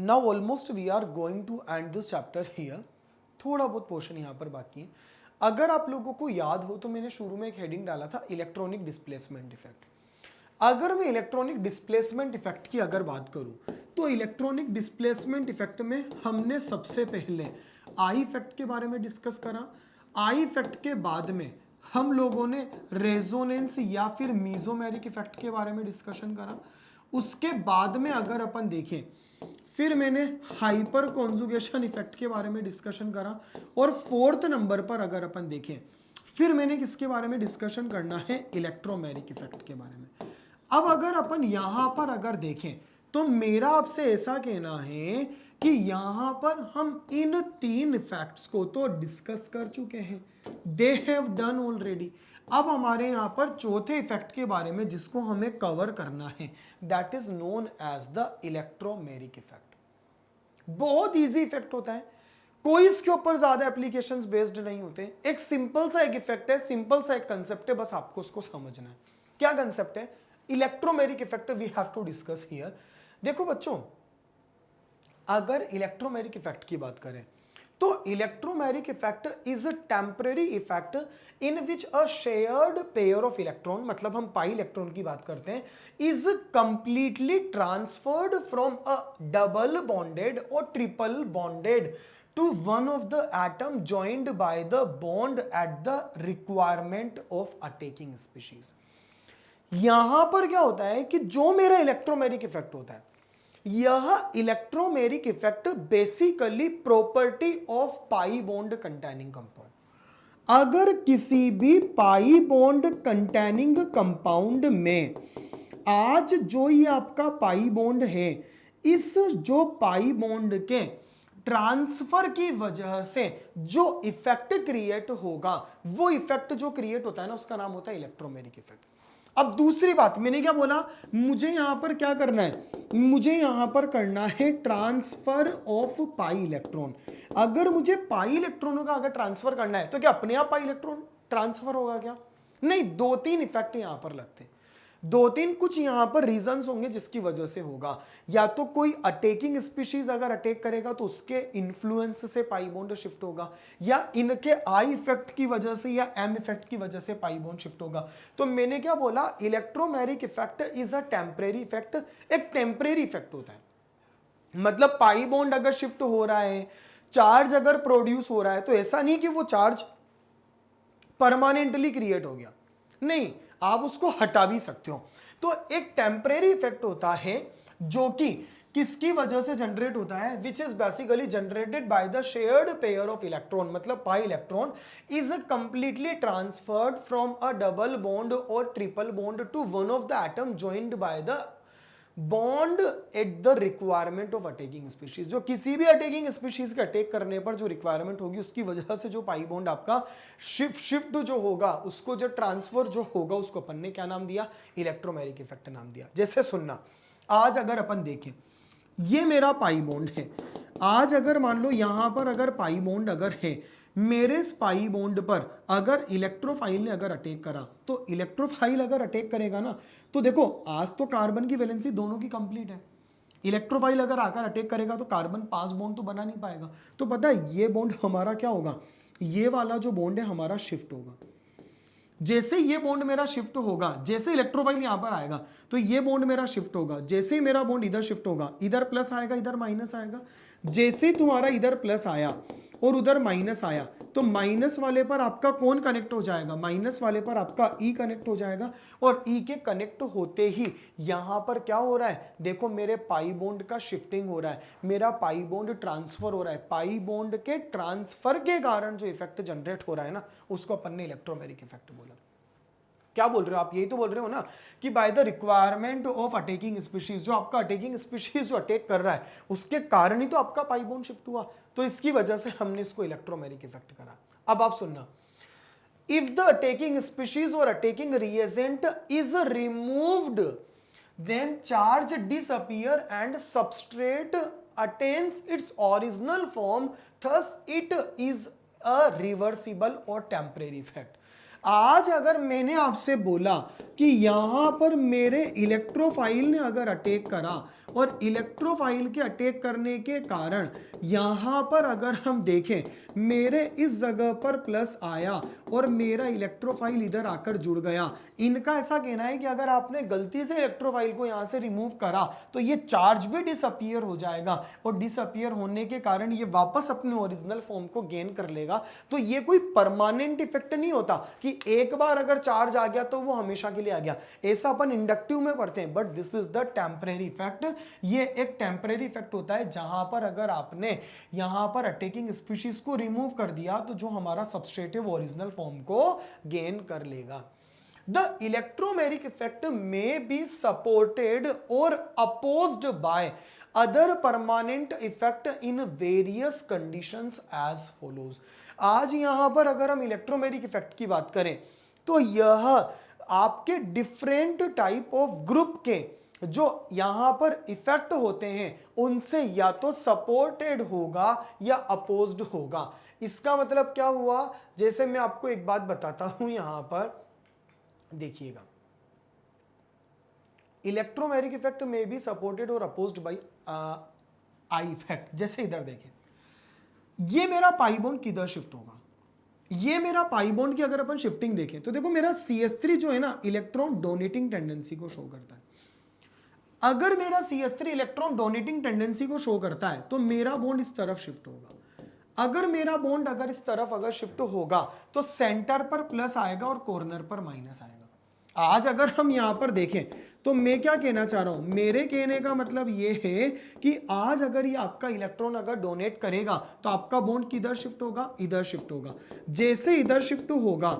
Now almost we are going to end this chapter here. थोड़ा बहुत portion यहाँ पर बाकी है। अगर आप लोगों को याद हो तो मैंने शुरू में एक हेडिंग डाला था इलेक्ट्रॉनिक डिस्प्लेसमेंट इफेक्ट। अगर मैं इलेक्ट्रॉनिक डिस्प्लेसमेंट इफेक्ट की अगर बात करूं तो इलेक्ट्रॉनिक डिस्प्लेसमेंट इफेक्ट में हमने सबसे पहले आई इफेक्ट के बारे में डिस्कस करा। आई इफेक्ट के बाद में हम लोगों ने रेजोनेंस या फिर मीजोमेरिक इफेक्ट के बारे में डिस्कशन करा। उसके बाद में अगर अपन देखें फिर मैंने हाइपर कॉन्जुगेशन इफेक्ट के बारे में डिस्कशन करा। और फोर्थ नंबर पर अगर अपन देखें फिर मैंने किसके बारे में डिस्कशन करना है, इलेक्ट्रोमेरिक इफेक्ट के बारे में। अब अगर अपन यहां पर अगर देखें तो मेरा आपसे ऐसा कहना है कि यहां पर हम इन तीन इफेक्ट्स को तो डिस्कस कर चुके हैं, दे हैव डन ऑलरेडी। अब हमारे यहां पर चौथे इफेक्ट के बारे में जिसको हमें कवर करना है, that is known as the electromeric effect. बहुत इजी इफेक्ट होता है, कोई इसके ऊपर ज्यादा एप्लीकेशंस बेस्ड नहीं होते। एक सिंपल सा एक इफेक्ट है, सिंपल सा एक कंसेप्ट है, बस आपको उसको समझना है। क्या कंसेप्ट है? Electromeric effect we have to discuss here. देखो बच्चों, अगर इलेक्ट्रोमेरिक इफेक्ट की बात करें तो electromeric effect is a temporary effect in which a shared pair of electron, मतलब हम पाई इलेक्ट्रॉन की बात करते हैं, is completely transferred from a double bonded और triple bonded to one of the atom joined by the bond at the requirement of attacking species. यहां पर क्या होता है कि जो मेरा इलेक्ट्रोमेरिक इफेक्ट होता है, यह electromeric effect basically property of pi bond containing compound. अगर किसी भी पाई बॉन्ड कंटेनिंग कंपाउंड में आज जो ये आपका पाई बॉन्ड है, इस जो पाई बॉन्ड के ट्रांसफर की वजह से जो इफेक्ट क्रिएट होगा, वो इफेक्ट जो क्रिएट होता है ना, उसका नाम होता है इलेक्ट्रोमेरिक इफेक्ट। अब दूसरी बात, मैंने क्या बोला, मुझे यहां पर क्या करना है, मुझे यहां पर करना है ट्रांसफर ऑफ पाई इलेक्ट्रॉन। अगर मुझे पाई इलेक्ट्रॉनों का अगर ट्रांसफर करना है तो क्या अपने आप पाई इलेक्ट्रॉन ट्रांसफर होगा क्या? नहीं, दो तीन इफेक्ट यहां पर लगते हैं, दो तीन कुछ यहां पर रीजंस होंगे जिसकी वजह से होगा। या तो कोई अटैकिंग स्पीशीज अगर अटैक करेगा तो उसके इन्फ्लुएंस से पाई बॉन्ड शिफ्ट होगा, या इनके आई इफेक्ट की वजह से या एम इफेक्ट की वजह से पाई बॉन्ड शिफ्ट होगा। तो मैंने क्या बोला, electromeric effect is a temporary effect. एक टेम्परेरी इफेक्ट होता है, मतलब पाई बॉन्ड अगर शिफ्ट हो रहा है, चार्ज अगर प्रोड्यूस हो रहा है, तो ऐसा नहीं कि वो चार्ज परमानेंटली क्रिएट हो गया, नहीं, आप उसको हटा भी सकते हो। तो एक टेम्परेरी इफेक्ट होता है जो कि किसकी वजह से जनरेट होता है, which is basically generated by the shared pair of electron, मतलब pi electron is completely transferred from a double bond और triple bond to one of the atom joined by the bond at the requirement of attacking species. जो किसी भी attacking species के attack करने पर जो requirement होगी, उसकी वजह से जो पाई बॉन्ड आपका शिफ्ट जो होगा, उसको जो ट्रांसफर जो होगा, उसको अपन ने क्या नाम दिया, इलेक्ट्रोमेरिक इफेक्ट नाम दिया। जैसे सुनना, आज अगर अपन देखें, ये मेरा पाई बॉन्ड है, आज अगर मान लो यहां पर अगर पाई बॉन्ड अगर है, मेरे पाई बॉन्ड पर अगर इलेक्ट्रोफाइल ने अगर अटैक करा, तो इलेक्ट्रोफाइल अगर अटैक करेगा ना, तो देखो आज तो कार्बन की वैलेंसी दोनों की कंप्लीट है, इलेक्ट्रोफाइल अगर आकर अटैक करेगा तो कार्बन पास बॉन्ड तो बना नहीं पाएगा। तो पता है ये बॉन्ड हमारा क्या होगा, ये वाला जो बॉन्ड है हमारा शिफ्ट होगा। जैसे ये बॉन्ड मेरा शिफ्ट होगा, जैसे इलेक्ट्रोफाइल यहां पर आएगा तो ये बॉन्ड मेरा शिफ्ट होगा, जैसे ही मेरा बॉन्ड इधर शिफ्ट होगा, इधर प्लस आएगा इधर माइनस आएगा। जैसे ही तुम्हारा इधर प्लस आया और उधर माइनस आया, तो माइनस वाले पर आपका कौन कनेक्ट हो जाएगा, माइनस वाले पर आपका ई कनेक्ट हो जाएगा। और ई के कनेक्ट होते ही यहां पर क्या हो रहा है, देखो मेरे पाई बॉन्ड का शिफ्टिंग हो रहा है, मेरा पाई बॉन्ड ट्रांसफर हो रहा है। पाई बॉन्ड के ट्रांसफर के कारण जो इफेक्ट जनरेट हो रहा है ना, उसको अपन ने इलेक्ट्रोमेरिक इफेक्ट बोला। क्या बोल रहे हो आप, यही तो बोल रहे हो ना कि by the requirement of attacking species, जो आपका अटैकिंग स्पीशीज जो अटैक कर रहा है उसके कारण ही तो आपका पाई बॉन्ड शिफ्ट हुआ, तो इसकी वजह से हमने इसको इलेक्ट्रोमेरिक इफेक्ट करा। अब आप सुनना, इफ द अटैकिंग स्पीशीज और attacking reagent is removed, then charge disappear and substrate attains its original form, thus it is a reversible और टेम्परेरी इफेक्ट। आज अगर मैंने आपसे बोला कि यहां पर मेरे इलेक्ट्रोफाइल ने अगर अटैक करा और इलेक्ट्रोफाइल के अटैक करने के कारण यहां पर अगर हम देखें मेरे इस जगह पर प्लस आया और मेरा इलेक्ट्रोफाइल इधर आकर जुड़ गया। इनका ऐसा कहना है कि अगर आपने गलती से इलेक्ट्रोफाइल को यहां से रिमूव करा तो ये चार्ज भी डिसअपीयर हो जाएगा और डिसअपीयर होने के कारण ये वापस अपने ओरिजिनल फॉर्म को गेन कर लेगा। तो ये कोई परमानेंट इफेक्ट नहीं होता कि एक बार अगर चार्ज आ गया तो वो हमेशा के लिए आ गया, ऐसा अपन इंडक्टिव में पढ़ते हैं, but this is the temporary effect. ये एक टेम्परेरी इफेक्ट होता है जहां पर अगर आपने यहां पर अटैकिंग स्पीशीज को रिमूव कर दिया तो जो हमारा सबस्ट्रेटिव ओरिजिनल फॉर्म को गेन कर लेगा। The electromeric effect may be supported or opposed by other permanent effect in various conditions as follows। आज यहां पर अगर हम इलेक्ट्रोमेरिक इफेक्ट की बात करें तो यह आपके डिफरेंट टाइप ऑफ ग्रुप के जो यहां पर इफेक्ट होते हैं उनसे या तो सपोर्टेड होगा या अपोज्ड होगा। इसका मतलब क्या हुआ, जैसे मैं आपको एक बात बताता हूं, यहां पर देखिएगा, इलेक्ट्रोमेरिक इफेक्ट में बी सपोर्टेड और अपोज्ड बाय आई इफेक्ट। जैसे इधर देखें, ये मेरा पाई बॉन्ड किधर शिफ्ट होगा, ये मेरा पाई बॉन्ड की अगर अपन शिफ्टिंग देखें तो देखो मेरा CH3 जो है ना इलेक्ट्रॉन डोनेटिंग टेंडेंसी को शो करता है। अगर मेरा CH3 इलेक्ट्रॉन डोनेटिंग टेंडेंसी को शो करता है तो मेरा बॉन्ड इस तरफ शिफ्ट होगा। अगर मेरा बॉन्ड अगर इस तरफ अगर शिफ्ट होगा तो सेंटर पर प्लस आएगा और कॉर्नर पर माइनस आएगा। आज अगर हम यहां पर देखें तो मैं क्या कहना चाह रहा हूं, मेरे कहने का मतलब यह है कि आज अगर ये आपका इलेक्ट्रॉन अगर डोनेट करेगा तो आपका बॉन्ड किधर शिफ्ट होगा, इधर शिफ्ट होगा। जैसे इधर शिफ्ट होगा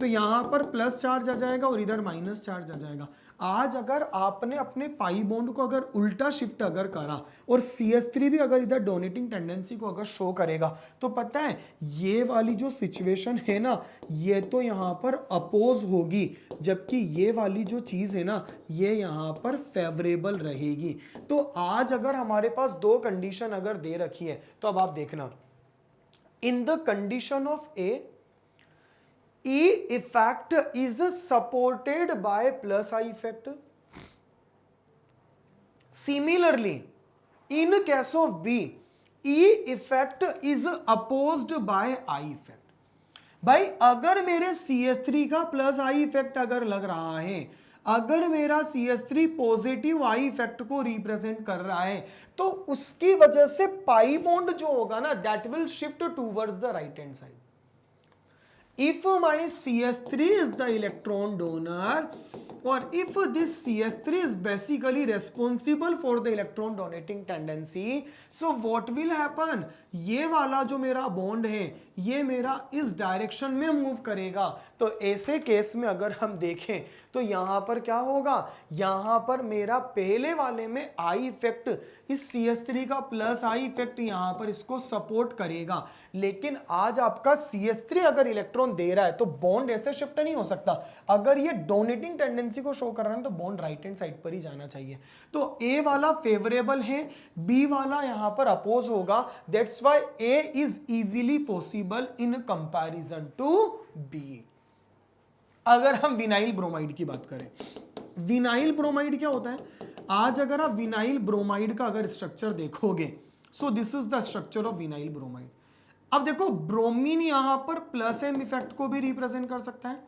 तो यहां पर प्लस चार्ज आ जाएगा और इधर माइनस चार्ज आ जाएगा। आज अगर आपने अपने पाई बॉन्ड को अगर उल्टा शिफ्ट अगर करा और CH3 भी अगर इधर डोनेटिंग टेंडेंसी को अगर शो करेगा तो पता है ये वाली जो सिचुएशन है ना ये तो यहां पर अपोज होगी, जबकि ये वाली जो चीज है ना ये यहां पर फेवरेबल रहेगी। तो आज अगर हमारे पास दो कंडीशन अगर दे रखी है तो अब आप देखना, in the condition of E effect is supported by plus I effect. Similarly, in case of B, E effect is opposed by I effect. भाई अगर मेरे CH3 का प्लस I इफेक्ट अगर लग रहा है, अगर मेरा CH3 पॉजिटिव I इफेक्ट को रिप्रेजेंट कर रहा है तो उसकी वजह से पाई बॉन्ड जो होगा ना that will shift towards the right hand side. If my CH3 is the electron donor or if this CH3 is basically responsible for the electron donating tendency, so what will happen, ये वाला जो मेरा bond है ये मेरा इस direction में move करेगा। तो ऐसे केस में अगर हम देखें तो यहां पर क्या होगा, यहां पर मेरा पहले वाले में आई इफेक्ट इस CH3 का प्लस आई इफेक्ट यहां पर इसको सपोर्ट करेगा, लेकिन आज आपका CH3 अगर इलेक्ट्रॉन दे रहा है तो बॉन्ड ऐसे शिफ्ट नहीं हो सकता। अगर ये डोनेटिंग टेंडेंसी को शो कर रहा है तो बॉन्ड राइट हैंड साइड पर ही जाना चाहिए। तो ए वाला फेवरेबल है, बी वाला यहां पर अपोज होगा, that's why A is easily possible in comparison to B. अगर हम विनाइल ब्रोमाइड की बात करें, विनाइल ब्रोमाइड क्या होता है, आज अगर आप विनाइल ब्रोमाइड का अगर स्ट्रक्चर देखोगे, so this is the structure of vinyl bromide. अब देखो ब्रोमीन यहां पर प्लस एम इफेक्ट को भी रिप्रेजेंट कर सकता है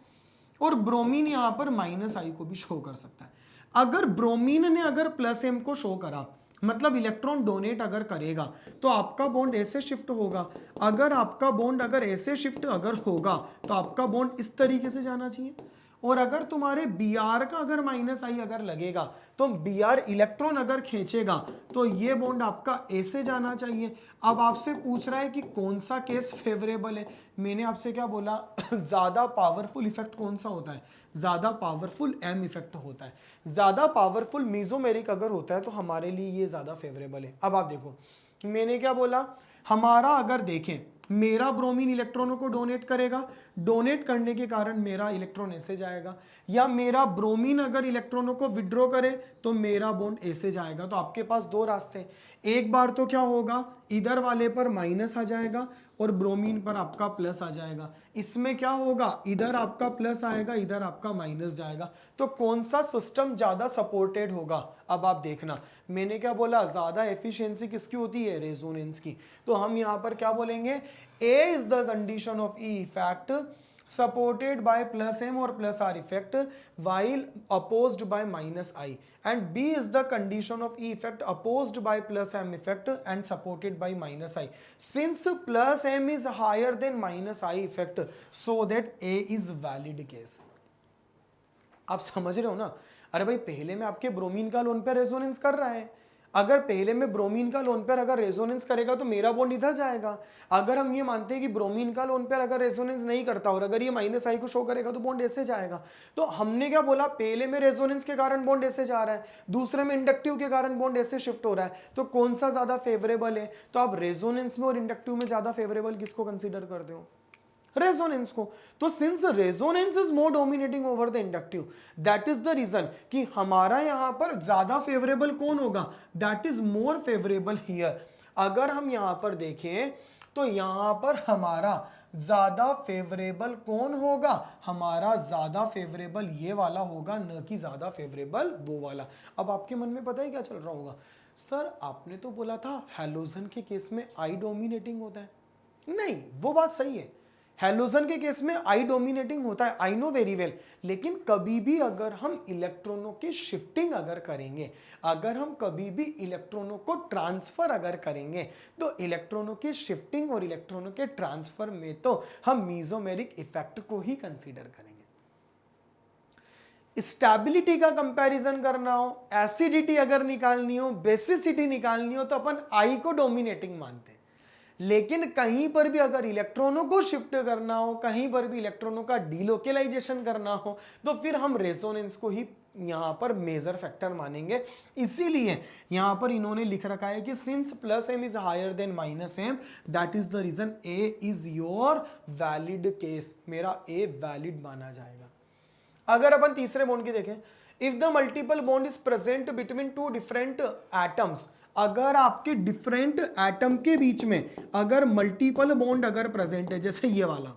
और ब्रोमीन यहां पर माइनस आई को भी शो कर सकता है। अगर ब्रोमीन ने अगर प्लस एम को शो करा मतलब इलेक्ट्रॉन डोनेट अगर करेगा तो आपका बॉन्ड ऐसे शिफ्ट होगा। अगर आपका बॉन्ड अगर ऐसे शिफ्ट अगर होगा तो आपका बॉन्ड इस तरीके से जाना चाहिए, और अगर तुम्हारे Br का अगर माइनस आई अगर लगेगा तो Br इलेक्ट्रॉन अगर खींचेगा तो ये बॉन्ड आपका ऐसे जाना चाहिए। अब आपसे पूछ रहा है कि कौन सा केस फेवरेबल है, मैंने आपसे क्या बोला ज्यादा पावरफुल इफेक्ट कौन सा होता है, ज्यादा पावरफुल एम इफेक्ट होता है। ज्यादा पावरफुल मेसोमेरिक अगर होता है तो हमारे लिए ये ज्यादा फेवरेबल है। अब आप देखो मैंने क्या बोला, हमारा अगर देखें मेरा ब्रोमीन इलेक्ट्रॉनों को डोनेट करेगा, डोनेट करने के कारण मेरा इलेक्ट्रॉन ऐसे जाएगा, या मेरा ब्रोमीन अगर इलेक्ट्रॉनों को विड्रॉ करे तो मेरा बॉन्ड ऐसे जाएगा। तो आपके पास दो रास्ते, एक बार तो क्या होगा इधर वाले पर माइनस आ जाएगा और ब्रोमीन पर आपका प्लस आ जाएगा। इसमें क्या होगा, इधर आपका प्लस आएगा, इधर आपका माइनस जाएगा। तो कौन सा सिस्टम ज्यादा सपोर्टेड होगा? अब आप देखना, मैंने क्या बोला, ज्यादा एफिशिएंसी किसकी होती है, रेजोनेंस की। तो हम यहां पर क्या बोलेंगे, A is the condition of E effect supported by plus m or plus r effect while opposed by minus I, and B is the condition of E effect opposed by plus m effect and supported by minus I. Since plus m is higher than minus I effect, so that A is valid case. आप समझ रहे हो ना? अरे भाई पहले में आपके ब्रोमीन का लोन पे रेजोनेंस कर रहा है, अगर पहले में ब्रोमीन का लोन पर अगर रेजोनेंस करेगा तो मेरा बॉन्ड इधर जाएगा। अगर हम ये मानते हैं कि ब्रोमीन का लोन पर अगर रेजोनेंस नहीं करता और अगर ये माइनस आई को शो करेगा तो बॉन्ड ऐसे जाएगा। तो हमने क्या बोला, पहले में रेजोनेंस के कारण बॉन्ड ऐसे जा रहा है, दूसरे में इंडक्टिव के कारण बॉन्ड ऐसे शिफ्ट हो रहा है, तो कौन सा ज्यादा फेवरेबल है? तो आप रेजोनेंस में और इंडक्टिव में ज्यादा फेवरेबल किसको कंसिडर करते हो? रेजोनेंस को। तो since resonance is more dominating over the inductive, that is the reason कि हमारा यहां पर ज्यादा फेवरेबल कौन होगा, that is more favourable here. अगर हम यहां पर देखें तो यहां पर हमारा ज्यादा फेवरेबल कौन होगा, हमारा ज्यादा फेवरेबल ये वाला होगा, न कि ज्यादा फेवरेबल वो वाला। अब आपके मन में पता है क्या चल रहा होगा, सर आपने तो बोला था हैलोजन के केस में आई डोमिनेटिंग होता है। नहीं, वो बात सही है, हैलोजन के केस में आई डोमिनेटिंग होता है, आई नो वेरी वेल, लेकिन कभी भी अगर हम इलेक्ट्रॉनों की शिफ्टिंग अगर करेंगे, अगर हम कभी भी इलेक्ट्रॉनों को ट्रांसफर अगर करेंगे, तो इलेक्ट्रॉनों की शिफ्टिंग और इलेक्ट्रॉनों के ट्रांसफर में तो हम मीजोमेरिक इफेक्ट को ही कंसीडर करेंगे। स्टेबिलिटी का कंपैरिजन करना हो, एसिडिटी अगर निकालनी हो, बेसिसिटी निकालनी हो, तो अपन आई को डोमिनेटिंग मानते हैं। लेकिन कहीं पर भी अगर इलेक्ट्रॉनों को शिफ्ट करना हो, कहीं पर भी इलेक्ट्रॉनों का डीलोकेलाइजेशन करना हो, तो फिर हम रेजोनेंस को ही यहां पर मेजर फैक्टर मानेंगे। इसीलिए यहां पर इन्होंने लिख रखा है कि since plus M is higher than minus M, that is the reason A is your valid case, मेरा ए वैलिड माना जाएगा। अगर अपन तीसरे बॉन्ड की देखें, if the multiple bond is present between two different atoms, अगर आपके डिफरेंट एटम के बीच में अगर मल्टीपल बॉन्ड अगर प्रेजेंट है, जैसे ये वाला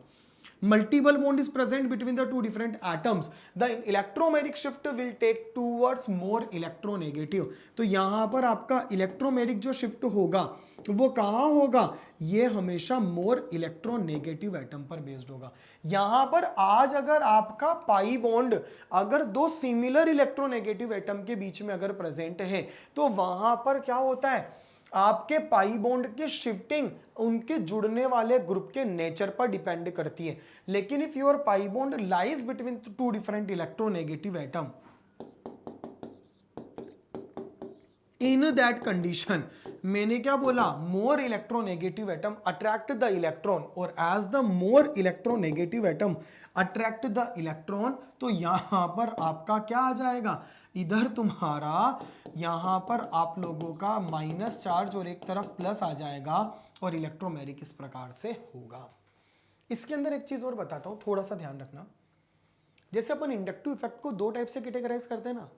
multiple bond is present between the two different atoms, the electromagnetic shift will take towards more electronegative। तो यहां पर आपका इलेक्ट्रोमैग्नेटिक जो शिफ्ट होगा वो कहां होगा, ये हमेशा मोर इलेक्ट्रोनेगेटिव एटम पर बेस्ड होगा। यहां पर आज अगर आपका पाई बॉन्ड अगर दो सिमिलर इलेक्ट्रोनेगेटिव एटम के बीच में अगर प्रेजेंट है, तो वहां पर क्या होता है, आपके पाई बॉन्ड की शिफ्टिंग उनके जुड़ने वाले ग्रुप के नेचर पर डिपेंड करती है। लेकिन if your pi bond lies between two different electronegative atom, in that condition, मैंने क्या बोला, more electronegative atom attract the electron, और as the more electronegative atom attract the electron, तो यहां पर आपका क्या आ जाएगा, इधर तुम्हारा यहां पर आप लोगों का माइनस चार्ज और एक तरफ प्लस आ जाएगा, और इलेक्ट्रोमैग्नेटिक इस प्रकार से होगा। इसके अंदर एक चीज और बताता हूं, थोड़ा सा ध्यान रखना। जैसे अपन इंडक्टिव इफेक्ट को दो टाइप से कैटेगराइज करते हैं ना,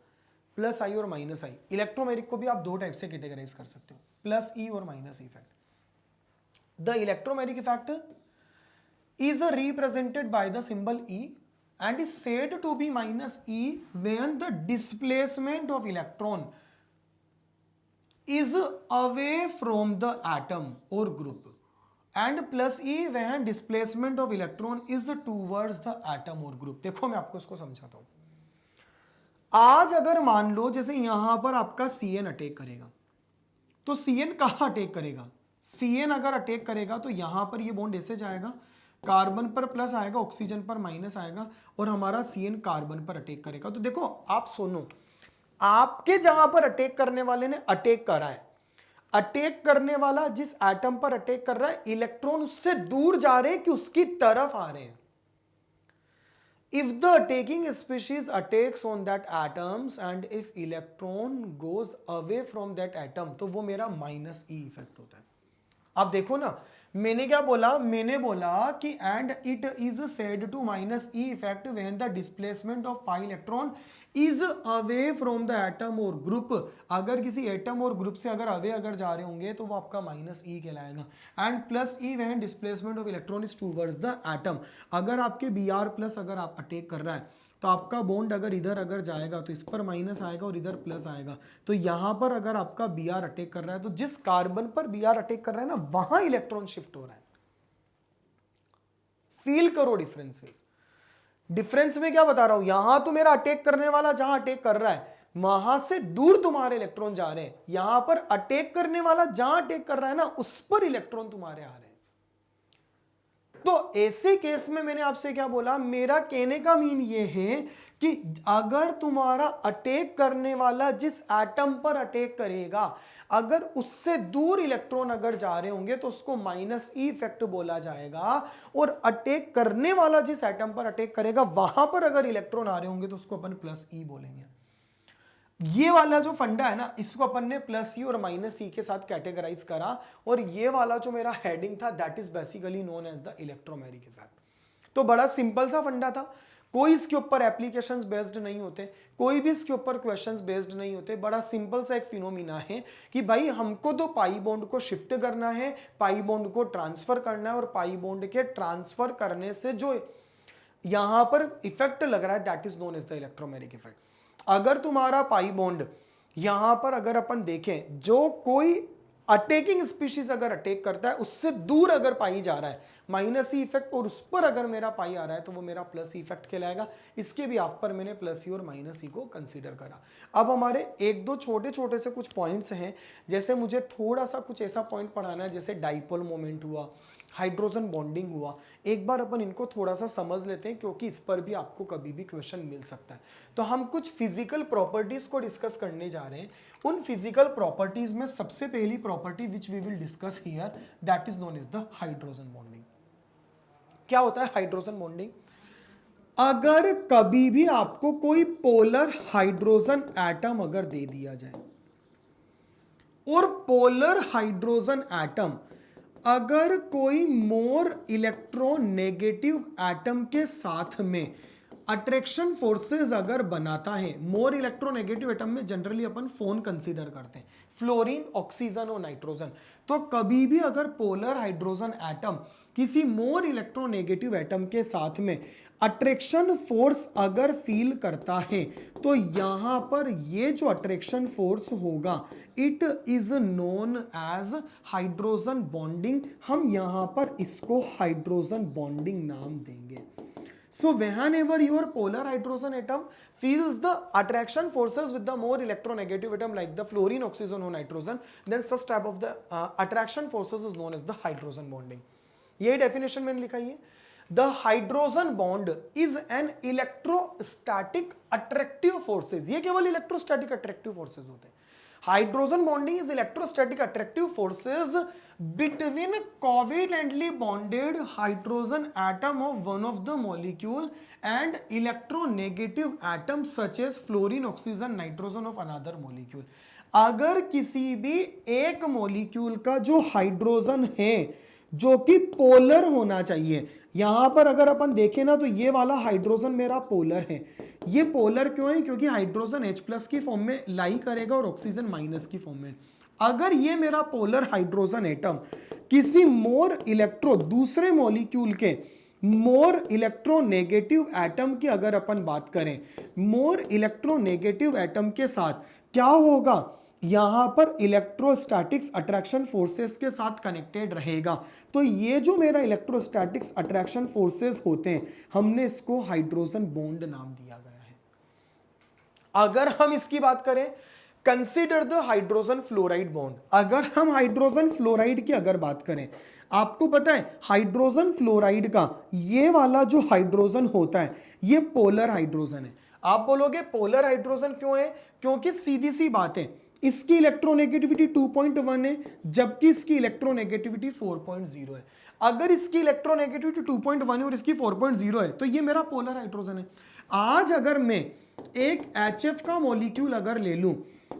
प्लस आई और माइनस आई, इलेक्ट्रोमैग्नेटिक को भी आप दो टाइप से कैटेगराइज कर सकते हो, प्लस ई और minus E effect. The electromagnetic effect is represented by the symbol E and is said to be minus E when the displacement of electron is away from the atom or group, and plus E when displacement of electron is towards the atom or group। देखो मैं आपको इसको समझाता हूं। आज अगर मान लो जैसे यहां पर आपका CN अटैक करेगा, तो CN कहां अटैक करेगा, CN अगर अटैक करेगा तो यहां पर ये बॉन्ड ऐसे जाएगा, कार्बन पर प्लस आएगा, ऑक्सीजन पर माइनस आएगा, और हमारा CN कार्बन पर अटैक करेगा। तो देखो आप सुनो, आपके जहां पर अटैक करने वाले ने अटैक करा है, अटैक करने वाला जिस एटम पर अटैक कर रहा है, इलेक्ट्रॉन उससे दूर जा रहे हैं कि उसकी तरफ आ रहे हैं। If the attacking species attacks on that atoms and if electron goes away from that atom, तो वो मेरा माइनस ई इफेक्ट होता है। आप देखो ना, मैंने क्या बोला, मैंने बोला कि and it is said to minus E effect when the displacement of pi electron is away from the atom और ग्रुप, अगर किसी एटम और ग्रुप से अगर अवे अगर जा रहे होंगे तो वो आपका माइनस ई कहलाएगा। And plus E when displacement of electron is towards the atom, अगर आपके बी आर प्लस अगर आप अटैक कर रहा है तो आपका बॉन्ड अगर इधर अगर जाएगा तो इस पर माइनस आएगा और इधर प्लस आएगा। तो यहां पर अगर आपका बी आर अटैक कर रहा है तो जिस कार्बन पर बी आर अटैक कर रहा है ना वहां इलेक्ट्रॉन शिफ्ट हो रहा है। फील करो डिफरेंसेस। डिफरेंस में क्या बता रहा हूं, यहां तो मेरा अटैक करने वाला जहां अटैक कर रहा है वहां से दूर तुम्हारे इलेक्ट्रॉन जा रहे हैं, यहां पर अटैक करने वाला जहां अटैक कर रहा है ना उस पर इलेक्ट्रॉन तुम्हारे आ रहे हैं। तो ऐसे केस में मैंने आपसे क्या बोला, मेरा कहने का मीन ये है कि अगर तुम्हारा अटैक करने वाला जिस एटम पर अटैक करेगा अगर उससे दूर इलेक्ट्रॉन अगर जा रहे होंगे तो उसको माइनस ई इफेक्ट बोला जाएगा, और अटैक करने वाला जिस एटम पर अटैक करेगा वहां पर अगर इलेक्ट्रॉन आ रहे होंगे तो उसको अपन प्लस ई बोलेंगे। ये वाला जो फंडा है ना इसको अपन ने प्लस ई और माइनस ई के साथ कैटेगराइज करा, और ये वाला जो मेरा हेडिंग था that is basically known as the electromagnetic effect. तो बड़ा सिंपल सा फंडा था, कोई इसके ऊपर एप्लीकेशंस बेस्ड नहीं होते, कोई भी इसके ऊपर क्वेश्चंस बेस्ड नहीं होते। बड़ा सिंपल सा एक फिनोमिना है कि भाई हमको तो पाई बॉन्ड को शिफ्ट करना है, पाई बॉन्ड को ट्रांसफर करना है, और पाई बॉन्ड के ट्रांसफर करने से जो यहां पर इफेक्ट लग रहा है that is known as the electromagnetic effect. अगर तुम्हारा पाई बॉन्ड यहां पर अगर अपन देखें जो कोई अटैकिंग स्पीशीज अगर अटैक करता है उससे दूर अगर पाई जा रहा है माइनस ई इफेक्ट, और उस पर अगर मेरा पाई आ रहा है तो वो मेरा प्लस ई इफेक्ट कहलाएगा। इसके भी आप पर मैंने प्लस ई और माइनस ई को कंसीडर करा। अब हमारे एक दो छोटे छोटे से कुछ पॉइंट्स हैं, जैसे मुझे थोड़ा सा कुछ ऐसा पॉइंट पढ़ाना है जैसे डाइपोल मोमेंट हुआ, हाइड्रोजन बॉन्डिंग हुआ। एक बार अपन इनको थोड़ा सा समझ लेते हैं क्योंकि इस पर भी आपको कभी भी क्वेश्चन मिल सकता है। तो हम कुछ फिजिकल प्रॉपर्टीज को डिस्कस करने जा रहे हैं। उन फिजिकल प्रॉपर्टीज में सबसे पहली property which we will discuss here that is known as the hydrogen bonding. क्या होता है हाइड्रोजन बॉन्डिंग? अगर कभी भी आपको कोई पोलर हाइड्रोजन एटम अगर दे दिया जाए और पोलर हाइड्रोजन एटम अगर कोई मोर इलेक्ट्रोनेगेटिव एटम के साथ में अट्रैक्शन फोर्सेस अगर बनाता है, मोर इलेक्ट्रोनेगेटिव एटम में जनरली अपन फोन कंसीडर करते हैं, फ्लोरीन, ऑक्सीजन और नाइट्रोजन। तो कभी भी अगर पोलर हाइड्रोजन एटम किसी मोर इलेक्ट्रोनेगेटिव एटम के साथ में अट्रैक्शन फोर्स अगर फील करता है तो यहां पर ये जो अट्रैक्शन फोर्स होगा it is known as hydrogen bonding. हम यहां पर इसको हाइड्रोजन बॉन्डिंग नाम देंगे। So whenever your polar hydrogen atom feels the attraction forces with the more electronegative atom like the fluorine, oxygen or nitrogen, then such type of the attraction forces is known as the hydrogen bonding. यही definition मैंने लिखा है। The hydrogen bond is an electrostatic attractive forces। ये केवल electrostatic attractive forces होते हैं। Hydrogen bonding is electrostatic attractive forces between covalently bonded hydrogen atom of one of the molecule and electronegative atom such as fluorine, oxygen, nitrogen of another molecule। अगर किसी भी एक molecule का जो hydrogen है जो कि पोलर होना चाहिए, यहां पर अगर अपन देखें ना तो ये वाला हाइड्रोजन मेरा पोलर है। ये पोलर क्यों है? क्योंकि हाइड्रोजन H+ की फॉर्म में लाई करेगा और ऑक्सीजन माइनस की फॉर्म में। अगर ये मेरा पोलर हाइड्रोजन एटम किसी मोर दूसरे मॉलिक्यूल के मोर इलेक्ट्रोनेगेटिव एटम की अगर अपन बात करें, मोर इलेक्ट्रोनेगेटिव एटम के साथ क्या होगा, यहां पर इलेक्ट्रोस्टैटिक्स अट्रैक्शन फोर्सेस के साथ कनेक्टेड रहेगा। तो ये जो मेरा इलेक्ट्रोस्टैटिक्स अट्रैक्शन फोर्सेस होते हैं हमने इसको हाइड्रोजन बॉन्ड नाम दिया गया है। अगर हम इसकी बात करें, consider the hydrogen fluoride bond. अगर हम हाइड्रोजन फ्लोराइड की अगर बात करें, आपको पता है हाइड्रोजन फ्लोराइड का ये वाला जो हाइड्रोजन होता है ये पोलर हाइड्रोजन है। आप बोलोगे पोलर हाइड्रोजन क्यों है? क्योंकि सीधी सी बात है, इसकी इलेक्ट्रोनेगेटिविटी 2.1 है जबकि इसकी इलेक्ट्रोनेगेटिविटी 4.0 है। अगर इसकी इलेक्ट्रोनेगेटिविटी 2.1 है और इसकी 4.0 है तो ये मेरा पोलर हाइड्रोजन है। आज अगर मैं एक HF का मॉलिक्यूल अगर ले लूं,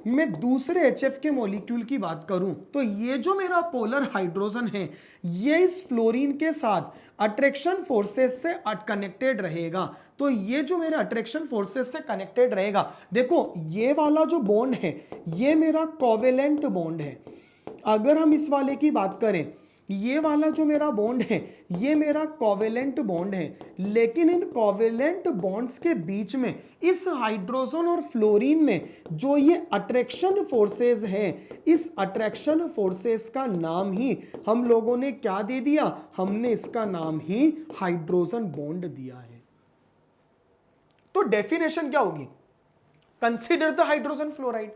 मैं दूसरे HF के मॉलिक्यूल की बात करूं तो ये जो मेरा पोलर हाइड्रोजन है ये इस फ्लोरीन के साथ अट्रैक्शन फोर्सेस से कनेक्टेड रहेगा। तो ये जो मेरे अट्रैक्शन फोर्सेस से कनेक्टेड रहेगा, देखो ये वाला जो बॉन्ड है ये मेरा कोवेलेंट बॉन्ड है। अगर हम इस वाले की बात करें, ये वाला जो मेरा बॉन्ड है ये मेरा कोवेलेंट बॉन्ड है, लेकिन इन कोवेलेंट बॉन्ड्स के बीच में इस हाइड्रोजन और फ्लोरीन में जो ये अट्रैक्शन फोर्सेस है, इस अट्रैक्शन फोर्सेस का नाम ही हम लोगों ने क्या दे दिया, हमने इसका नाम ही हाइड्रोजन बॉन्ड दिया है। तो डेफिनेशन क्या होगी, consider the hydrogen fluoride.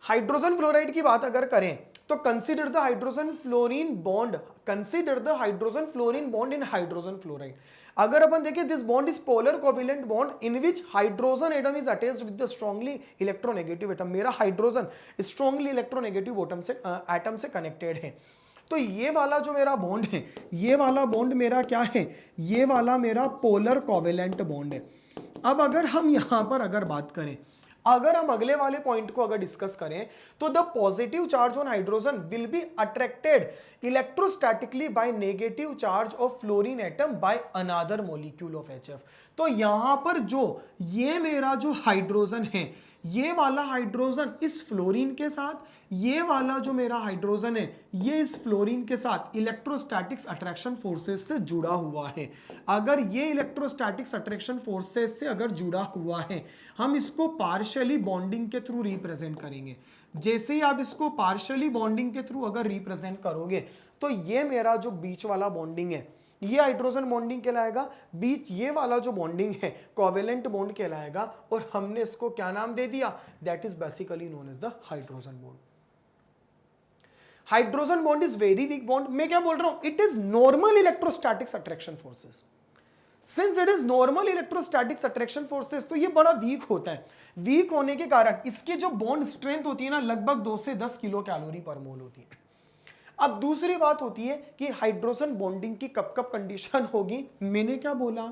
Hydrogen fluoride की बात अगर करें तो consider the hydrogen fluorine bond, consider the hydrogen fluorine bond in hydrogen fluoride. अगर अपन देखें, this bond is polar covalent bond in which hydrogen atom is attached with the strongly electronegative atom. मेरा hydrogen strongly electronegative atom से connected है। तो ये वाला जो मेरा बॉन्ड है, ये वाला बॉन्ड मेरा क्या है, ये वाला मेरा पोलर कोवेलेंट बॉन्ड है। अब अगर हम यहां पर अगर बात करें, अगर हम अगले वाले पॉइंट को अगर डिस्कस करें, तो the positive charge on hydrogen will be attracted electrostatically by negative charge of fluorine atom by another molecule of HF। तो यहां पर जो ये मेरा जो हाइड्रोजन है, ये वाला हाइड्रोजन इस फ्लोरीन के साथ, ये वाला जो मेरा हाइड्रोजन है ये इस फ्लोरीन के साथ इलेक्ट्रोस्टैटिक्स अट्रैक्शन फोर्सेस से जुड़ा हुआ है। अगर ये इलेक्ट्रोस्टैटिक्स अट्रैक्शन फोर्सेस से अगर जुड़ा हुआ है, हम इसको पार्शियली बॉन्डिंग के थ्रू रिप्रेजेंट करेंगे। जैसे ही आप इसको पार्शियली बॉन्डिंग के थ्रू अगर रिप्रेजेंट करोगे, तो ये मेरा जो बीच वाला बॉन्डिंग है ये हाइड्रोजन बॉन्डिंग कहलाएगा, बीच ये वाला जो बॉन्डिंग है कोवेलेंट बॉन्ड कहलाएगा, और हमने इसको क्या नाम दे दिया, that is basically known as the hydrogen bond. Hydrogen bond is very weak bond. मैं क्या बोल रहा हूं, it is normal electrostatics attraction forces. Since it is normal electrostatics attraction forces, तो ये बड़ा वीक होता है। वीक होने के कारण इसकी जो बॉन्ड स्ट्रेंथ होती है ना, लगभग 2 से 10 किलो कैलोरी पर मोल होती है। अब दूसरी बात होती है कि हाइड्रोजन बॉन्डिंग की कब कब कंडीशन होगी। मैंने क्या बोला,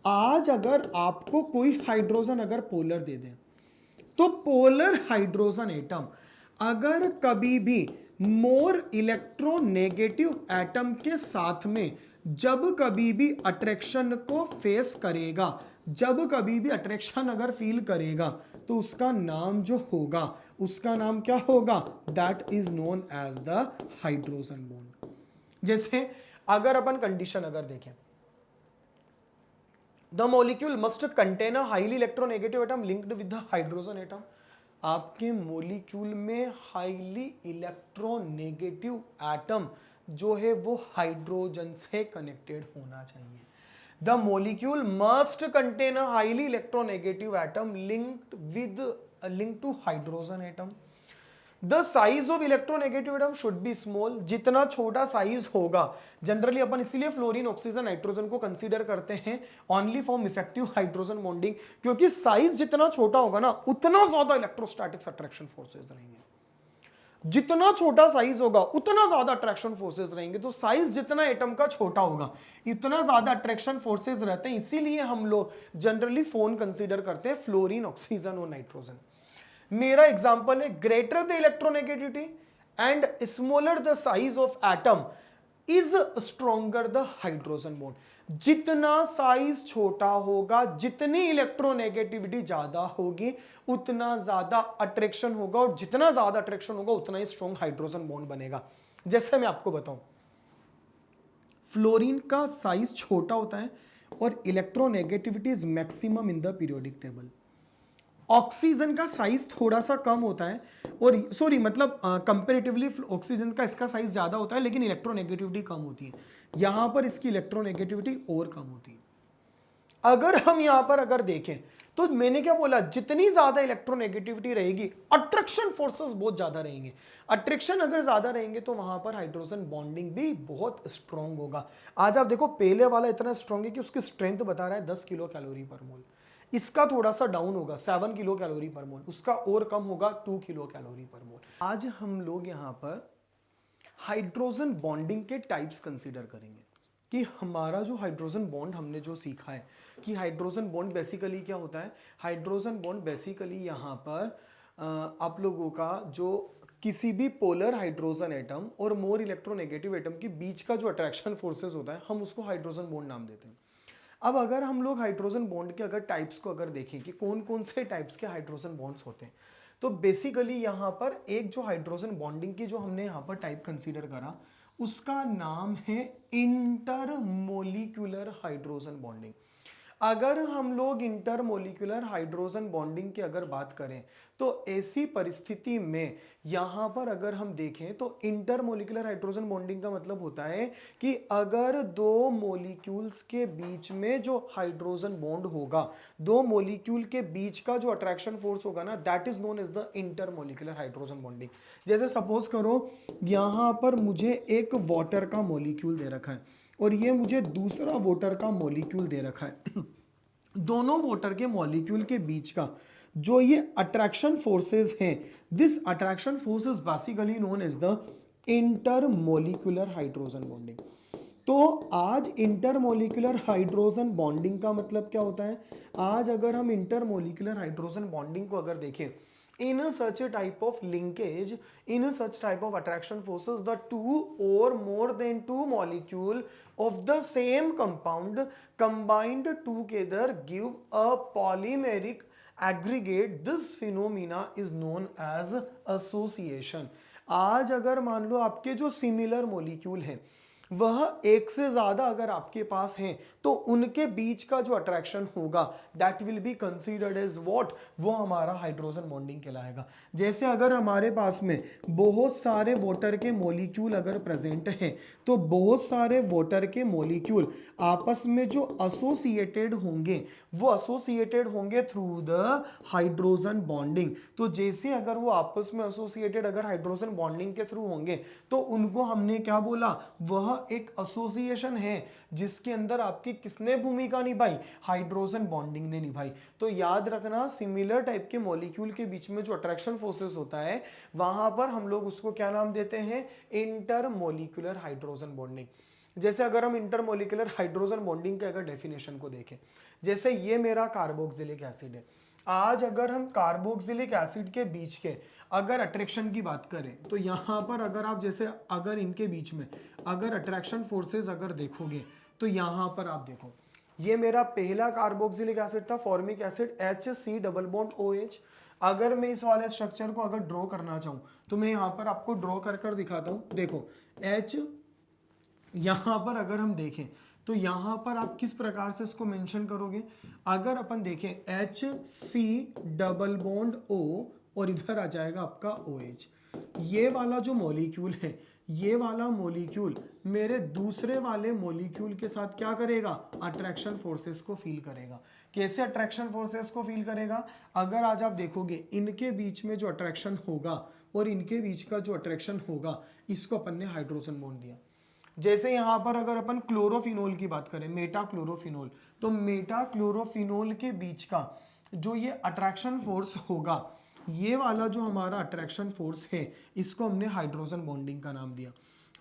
आज अगर आपको कोई हाइड्रोजन अगर पोलर दे दे, तो पोलर हाइड्रोजन एटम अगर कभी भी मोर इलेक्ट्रोनेगेटिव एटम के साथ में जब कभी भी अट्रैक्शन को फेस करेगा, जब कभी भी अट्रैक्शन अगर फील करेगा, तो उसका नाम जो होगा, उसका नाम क्या होगा, that is known as the hydrogen bond. जैसे अगर अपन कंडीशन अगर देखें, the molecule must contain a highly electronegative atom linked with the hydrogen atom. आपके मॉलिक्यूल में हाईली इलेक्ट्रोनेगेटिव एटम जो है वो हाइड्रोजन से कनेक्टेड होना चाहिए। The molecule must contain a highly electronegative atom linked to hydrogen atom. The size of electronegative atom should be small. जितना छोटा साइज होगा, जनरली अपन इसीलिए फ्लोरीन, ऑक्सीजन, नाइट्रोजन को कंसीडर करते हैं only for effective hydrogen bonding, क्योंकि size जितना छोटा होगा ना, उतना ज्यादा इलेक्ट्रोस्टैटिक्स अट्रैक्शन फोर्सेस रहेंगे। जितना छोटा साइज होगा उतना ज्यादा अट्रैक्शन फोर्सेस रहेंगे। तो साइज जितना एटम का छोटा होगा, इतना ज्यादा अट्रैक्शन फोर्सेस रहते हैं। इसीलिए हम लोग जनरली फोन कंसीडर करते हैं फ्लोरीन, ऑक्सीजन और नाइट्रोजन। मेरा एग्जांपल है, greater the electronegativity and smaller the size of atom is stronger the hydrogen bond. जितना साइज छोटा होगा, जितनी इलेक्ट्रोनेगेटिविटी ज्यादा होगी, उतना ज्यादा अट्रैक्शन होगा, और जितना ज्यादा अट्रैक्शन होगा उतना ही स्ट्रॉन्ग हाइड्रोजन बॉन्ड बनेगा। जैसे मैं आपको बताऊं, फ्लोरीन का साइज छोटा होता है और electronegativity is maximum in the periodic table. Oxygen का साइज थोड़ा सा कम होता है, और सॉरी मतलब कंपेरेटिवली ऑक्सीजन का इसका साइज ज्यादा होता है, लेकिन इलेक्ट्रोनेगेटिविटी कम होती है। यहां पर इसकी इलेक्ट्रोनेगेटिविटी और कम होती है। अगर हम यहां पर अगर देखें, तो मैंने क्या बोला, जितनी ज्यादा इलेक्ट्रोनेगेटिविटी रहेगी, अट्रैक्शन फोर्सेस बहुत ज्यादा रहेंगे। अट्रैक्शन अगर ज्यादा रहेंगे तो वहां पर हाइड्रोजन बॉन्डिंग भी बहुत स्ट्रॉन्ग होगा। आज आप देखो, पहले वाला इतना स्ट्रॉन्ग है कि उसकी स्ट्रेंथ बता रहा है 10 किलो कैलोरी पर मोल। इसका थोड़ा सा डाउन होगा, 7 किलो कैलोरी पर मोल। उसका और कम होगा, 2 किलो कैलोरी पर मोल। आज हम लोग यहाँ पर हाइड्रोजन बॉन्डिंग के टाइप्स कंसीडर करेंगे कि हमारा जो हाइड्रोजन बॉन्ड हमने जो सीखा है कि हाइड्रोजन बॉन्ड बेसिकली क्या होता है। हाइड्रोजन बॉन्ड बेसिकली यहाँ पर आप लोगों का जो किसी भी पोलर हाइड्रोजन एटम और मोर इलेक्ट्रोनेगेटिव एटम के बीच का जो अट्रैक्शन फोर्सेस होता है हम उसको हाइड्रोजन बॉन्ड नाम देते हैं। अब अगर हम लोग हाइड्रोजन बॉन्ड के अगर टाइप्स को अगर देखें कि कौन कौन से टाइप्स के हाइड्रोजन बॉन्ड्स होते हैं, तो बेसिकली यहाँ पर एक जो हाइड्रोजन बॉन्डिंग की जो हमने यहाँ पर टाइप कंसीडर करा उसका नाम है इंटरमोलिक्यूलर हाइड्रोजन बॉन्डिंग। अगर हम लोग इंटरमोलिक्यूलर हाइड्रोजन बॉन्डिंग की अगर बात करें तो ऐसी परिस्थिति में यहाँ पर अगर हम देखें तो इंटरमोलिक्यूलर हाइड्रोजन बॉन्डिंग का मतलब होता है कि अगर दो मॉलिक्यूल्स के बीच में जो हाइड्रोजन बॉन्ड होगा, दो मॉलिक्यूल के बीच का जो अट्रैक्शन फोर्स होगा ना, that is known as the intermolecular hydrogen bonding. जैसे सपोज करो यहाँ पर मुझे एक वाटर का मॉलिक्यूल दे रखा है और ये मुझे दूसरा वाटर का मॉलिक्यूल दे रखा है। दोनों वाटर के मॉलिक्यूल के बीच का जो ये अट्रैक्शन फोर्सेस हैं, this attraction force is basically known as the intermolecular hydrogen bonding. तो आज इंटरमोलिक्यूलर हाइड्रोजन बॉन्डिंग का मतलब क्या होता है? आज अगर हम इंटरमोलिक्यूलर हाइड्रोजन बॉन्डिंग को अगर देखें, in such a type of linkage, in such type of attraction forces, the two or more than two molecule of the same compound combined together give a polymeric aggregate. This phenomena is known as association. आज अगर मान लो आपके जो similar molecule हैं वह एक से ज्यादा अगर आपके पास हैं तो उनके बीच का जो अट्रैक्शन होगा that will be considered as what, वो हमारा हाइड्रोजन बॉन्डिंग कहलाएगा। जैसे अगर हमारे पास में बहुत सारे वाटर के मॉलिक्यूल अगर प्रेजेंट हैं तो बहुत सारे वाटर के मॉलिक्यूल आपस में जो एसोसिएटेड होंगे वो एसोसिएटेड होंगे थ्रू द हाइड्रोजन बॉन्डिंग। तो जैसे अगर वो आपस में एसोसिएटेड अगर हाइड्रोजन बॉन्डिंग के थ्रू होंगे तो उनको हमने क्या बोला, वह एक एसोसिएशन है जिसके अंदर आपकी किसने भूमिका निभाई, हाइड्रोजन बॉन्डिंग ने निभाई। तो याद रखना सिमिलर टाइप के मॉलिक्यूल के बीच में जो अट्रैक्शन फोर्सेस होता है वहां पर हम लोग उसको क्या नाम देते हैं, इंटरमोलिक्यूलर हाइड्रोजन बॉन्डिंग। जैसे अगर हम इंटरमोलिक्यूलर हाइड्रोजन बॉन्डिंग के अगर डेफिनेशन को देखें, जैसे ये मेरा कार्बोक्सिलिक एसिड है, आज अगर हम कार्बोक्सिलिक एसिड के बीच के अगर अट्रैक्शन की बात करें तो यहाँ पर अगर आप जैसे अगर इनके बीच में अगर अट्रैक्शन फोर्सेस अगर देखोगे तो यहाँ पर आप देखो ये मेरा पहला कार्बोक्सिलिक एसिड था, formic acid HC double bond OH। अगर मैं इस वाले स्ट्रक्चर को अगर ड्रॉ करना चाहूँ तो मैं यहाँ पर आपको ड्रॉ कर दिखाता हूँ। देखो H, यहाँ पर अगर हम देखें तो यहाँ पर आप किस प्रकार से इसको मेंशन करोगे, अगर अपन देखें HC डबल बॉन्ड O और इधर आ जाएगा आपका OH। ये वाला जो मॉलिक्यूल है, ये वाला मॉलिक्यूल मेरे दूसरे वाले मॉलिक्यूल के साथ क्या करेगा, अट्रैक्शन फोर्सेस को फील करेगा। कैसे अट्रैक्शन फोर्सेस को फील करेगा, अगर आज आप देखोगे इनके बीच में जो अट्रैक्शन होगा और इनके बीच का जो अट्रैक्शन होगा इसको अपन ने हाइड्रोजन बॉन्ड दिया। जैसे यहाँ पर अगर अपन क्लोरोफिनोल की बात करें, मेटा क्लोरोफिनोल, तो मेटा क्लोरोफिनोल के बीच का जो ये अट्रैक्शन फोर्स होगा, ये वाला जो हमारा अट्रैक्शन फोर्स है इसको हमने हाइड्रोजन बॉन्डिंग का नाम दिया।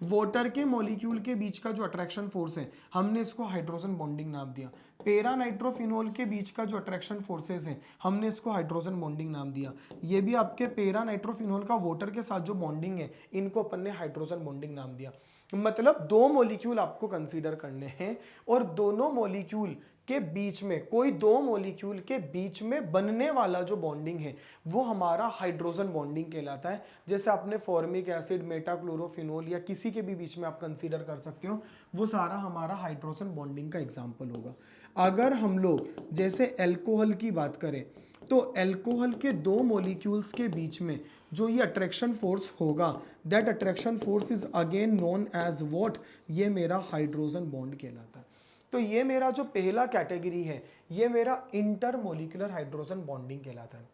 वाटर के मॉलिक्यूल के बीच का जो अट्रैक्शन फोर्स है हमने इसको हाइड्रोजन बॉन्डिंग नाम दिया। पेरा नाइट्रोफिनोल के बीच का जो अट्रैक्शन फोर्सेस है हमने इसको हाइड्रोजन बॉन्डिंग नाम दिया। ये भी आपके पेरा नाइट्रोफिनोल का वाटर के साथ जो बॉन्डिंग है इनको अपन ने हाइड्रोजन बॉन्डिंग नाम दिया। मतलब दो मॉलिक्यूल आपको कंसीडर करने हैं और दोनों मॉलिक्यूल के बीच में, कोई दो मॉलिक्यूल के बीच में बनने वाला जो बॉन्डिंग है वो हमारा हाइड्रोजन बॉन्डिंग कहलाता है। जैसे आपने फॉर्मिक एसिड, मेटाक्लोरोफिनोल या किसी के भी बीच में आप कंसीडर कर सकते हो, वो सारा हमारा हाइड्रोजन बॉन्डिंग का एग्जाम्पल होगा। अगर हम लोग जैसे अल्कोहल की बात करें तो अल्कोहल के दो मॉलिक्यूल्स के बीच में जो ये अट्रैक्शन फोर्स होगा, that attraction force is again known as what, ये मेरा हाइड्रोजन बॉन्ड कहलाता है। तो ये मेरा जो पहला कैटेगरी है ये मेरा इंटरमोलिक्यूलर हाइड्रोजन बॉन्डिंग कहलाता है।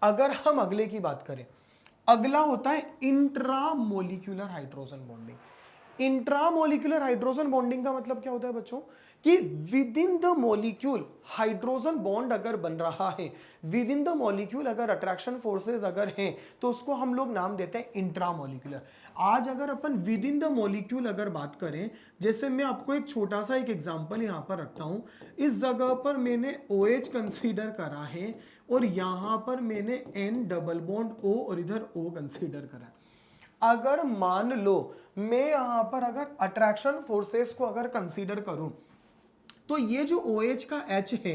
अगर हम अगले की बात करें, अगला होता है intramolecular hydrogen bonding. Intramolecular hydrogen bonding का मतलब क्या होता है बच्चों कि with in the molecule hydrogen bond अगर बन रहा है, विद इन द मॉलिक्यूल अगर अट्रैक्शन फोर्सेस अगर हैं तो उसको हम लोग नाम देते हैं इंट्रामोलिकुलर। आज अगर अपन विद इन द मॉलिक्यूल अगर बात करें, जैसे मैं आपको एक छोटा सा एक एग्जांपल यहां पर रखता हूं, इस जगह पर मैंने OH कंसीडर करा है और यहां पर मैंने N डबल बॉन्ड O और इधर O कंसीडर करा है। अगर मान लो मैं यहां पर अगर अट्रैक्शन फोर्सेस को अगर कंसीडर करूं तो ये जो OH का H है,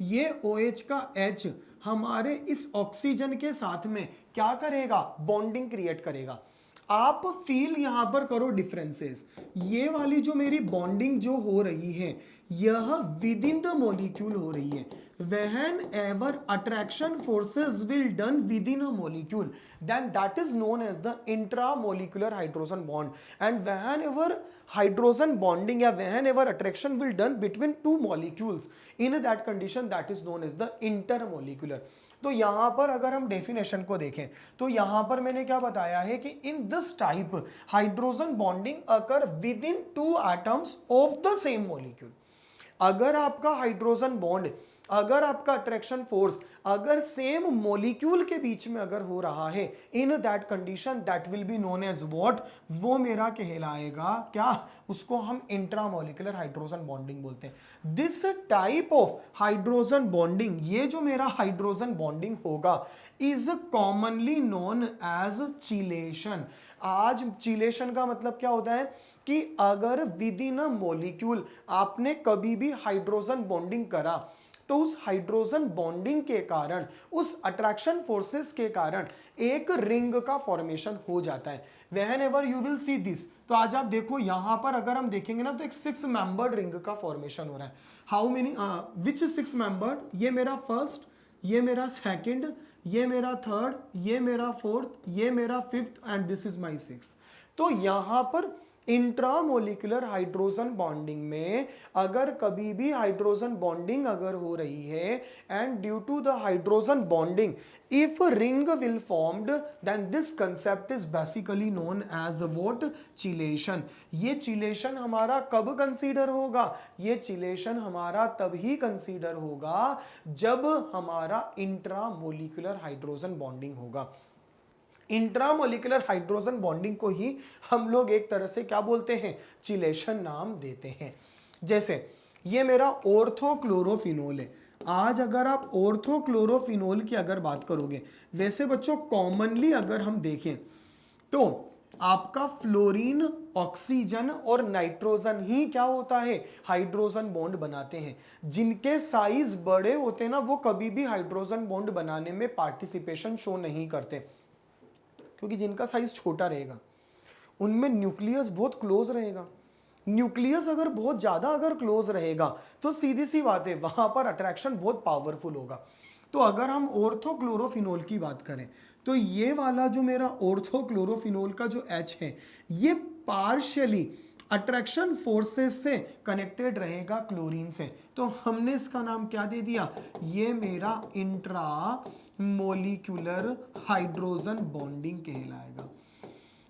ये OH का H हमारे इस ऑक्सीजन के साथ में क्या करेगा, बॉन्डिंग क्रिएट करेगा। आप फील यहां पर करो डिफरेंसेस, ये वाली जो मेरी बॉन्डिंग जो हो रही है यह विद इन द मॉलिक्यूल हो रही है। Whenever attraction forces will done within a molecule, then that is known as the intramolecular hydrogen bond. And whenever hydrogen bonding या whenever attraction will done between two molecules, in that condition that is known as the intermolecular. तो यहां पर अगर हम definition को देखें तो यहां पर मैंने क्या बताया है कि in this type hydrogen bonding occur within two atoms of the same molecule. अगर आपका हाइड्रोजन बॉन्ड, अगर आपका अट्रैक्शन फोर्स अगर सेम मॉलिक्यूल के बीच में अगर हो रहा है, in that condition that will be known as what, वो मेरा कहलाएगा क्या, उसको हम इंट्रामोलिकुलर हाइड्रोजन बॉन्डिंग बोलते हैं। This type of hydrogen bonding, ये जो मेरा हाइड्रोजन बॉन्डिंग होगा is commonly known as chelation. आज चिलेशन का मतलब क्या होता है कि अगर विद इन अ मॉलिक्यूल आपने कभी भी हाइड्रोजन बॉन्डिंग करा तो उस हाइड्रोजन बॉन्डिंग के कारण, उस अट्रैक्शन फोर्सेस के कारण एक रिंग का फॉर्मेशन हो जाता है। Whenever you will see this, तो आज आप देखो यहां पर अगर हम देखेंगे ना तो एक 6 मेंबर्ड रिंग का फॉर्मेशन हो रहा है। हाउ मेनी, विच 6 मेंबर्ड, ये मेरा फर्स्ट, ये मेरा सेकंड, ये मेरा थर्ड, ये मेरा फोर्थ, ये मेरा fifth and this is my sixth. तो यहां पर इंट्रामोलिकुलर हाइड्रोजन बॉन्डिंग में अगर कभी भी हाइड्रोजन बॉन्डिंग अगर हो रही है and due to the hydrogen bonding if ring will formed, then this concept is basically known as what, chelation. ये चिलेशन हमारा कब कंसीडर होगा, ये चिलेशन हमारा तभी कंसीडर होगा जब हमारा इंट्रामोलिकुलर हाइड्रोजन बॉन्डिंग होगा। इंट्रामोलिकुलर हाइड्रोजन बॉन्डिंग को ही हम लोग एक तरह से क्या बोलते हैं, चिलेशन नाम देते हैं। जैसे ये मेरा ऑर्थोक्लोरोफिनोल है। आज अगर आप ऑर्थोक्लोरोफिनोल की अगर बात करोगे, वैसे बच्चों कॉमनली अगर हम देखें तो आपका फ्लोरीन, ऑक्सीजन और नाइट्रोजन ही क्या होता है, हाइड्रोजन बॉन्ड बनाते हैं। जिनके साइज बड़े होते हैं ना वो कभी भी हाइड्रोजन बॉन्ड बनाने में पार्टिसिपेशन शो नहीं करते, क्योंकि जिनका साइज छोटा रहेगा उनमें न्यूक्लियस बहुत क्लोज रहेगा। न्यूक्लियस अगर बहुत ज्यादा अगर क्लोज रहेगा तो सीधी सी बात है वहां पर अट्रैक्शन बहुत पावरफुल होगा। तो अगर हम ऑर्थोक्लोरोफिनोल की बात करें तो ये वाला जो मेरा ऑर्थोक्लोरोफिनोल का जो H है ये पार्शियली अट्रैक्शन फोर्सेस से कनेक्टेड रहेगा क्लोरीन से, तो हमने इसका नाम क्या दे दिया, ये मेरा इंट्रा मोलिकुलर हाइड्रोजन बॉन्डिंग कहलाएगा।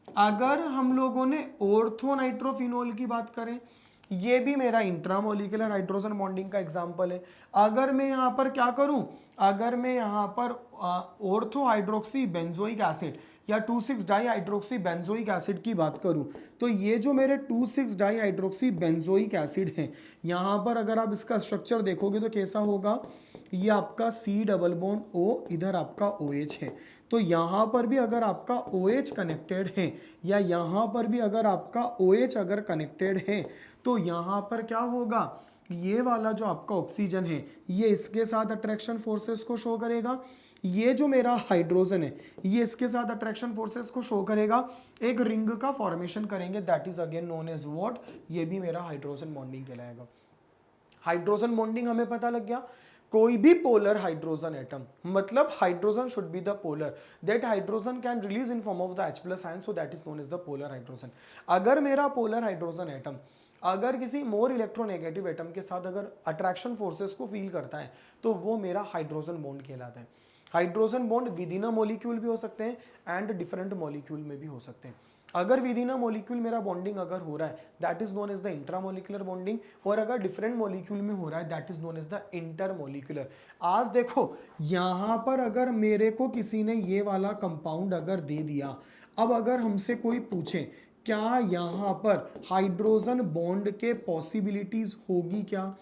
अगर हम लोगों ने ऑर्थोनाइट्रोफिनोल की बात करें, ये भी मेरा इंट्रामोलिकुलर हाइड्रोजन बॉन्डिंग का एग्जांपल है। अगर मैं यहां पर क्या करूं, अगर मैं यहां पर ऑर्थो हाइड्रोक्सी बेंजोइक एसिड या 2,6 डाई हाइड्रोक्सी बेंजोइक एसिड की बात करूं तो ये जो मेरे 2,6 डाई हाइड्रोक्सी बेंजोइक एसिड है, यहां पर अगर आप इसका स्ट्रक्चर देखोगे तो कैसा होगा, ये आपका C डबल बॉन्ड O, इधर आपका OH है। तो यहां पर भी अगर आपका OH कनेक्टेड है या यहां पर भी अगर आपका OH अगर कनेक्टेड है तो यहां पर क्या होगा, ये वाला जो आपका ऑक्सीजन है ये इसके साथ अट्रैक्शन फोर्सेस को शो करेगा, ये जो मेरा हाइड्रोजन है ये इसके साथ अट्रैक्शन फोर्सेस को शो करेगा, एक रिंग का फॉर्मेशन करेंगे, that is again known as what, ये भी मेरा हाइड्रोजन बॉन्डिंग कहलाएगा। हाइड्रोजन बॉन्डिंग हमें पता लग गया, कोई भी पोलर हाइड्रोजन एटम, मतलब hydrogen should be the polar, that hydrogen can release in form of the H+ ion, so that is known as the polar hydrogen. अगर मेरा पोलर हाइड्रोजन एटम अगर किसी मोर इलेक्ट्रोनेगेटिव एटम के साथ अगर attraction forces को feel करता है तो वो मेरा हाइड्रोजन बॉन्ड कहलाता है। Hydrogen bond with in a molecule भी हो सकते हैं एंड डिफरेंट मॉलिक्यूल में भी हो सकते हैं। अगर विद इन अ मॉलिक्यूल मेरा बॉन्डिंग अगर हो रहा है that is known as the intramolecular bonding, और अगर डिफरेंट मॉलिक्यूल में हो रहा है that is known as the intermolecular. आज देखो यहां पर अगर मेरे को किसी ने ये वाला कंपाउंड अगर दे दिया, अब अगर हमसे कोई पूछे क्या यहां पर हाइड्रोजन बॉन्ड के पॉसिबिलिटीज होगी क्या,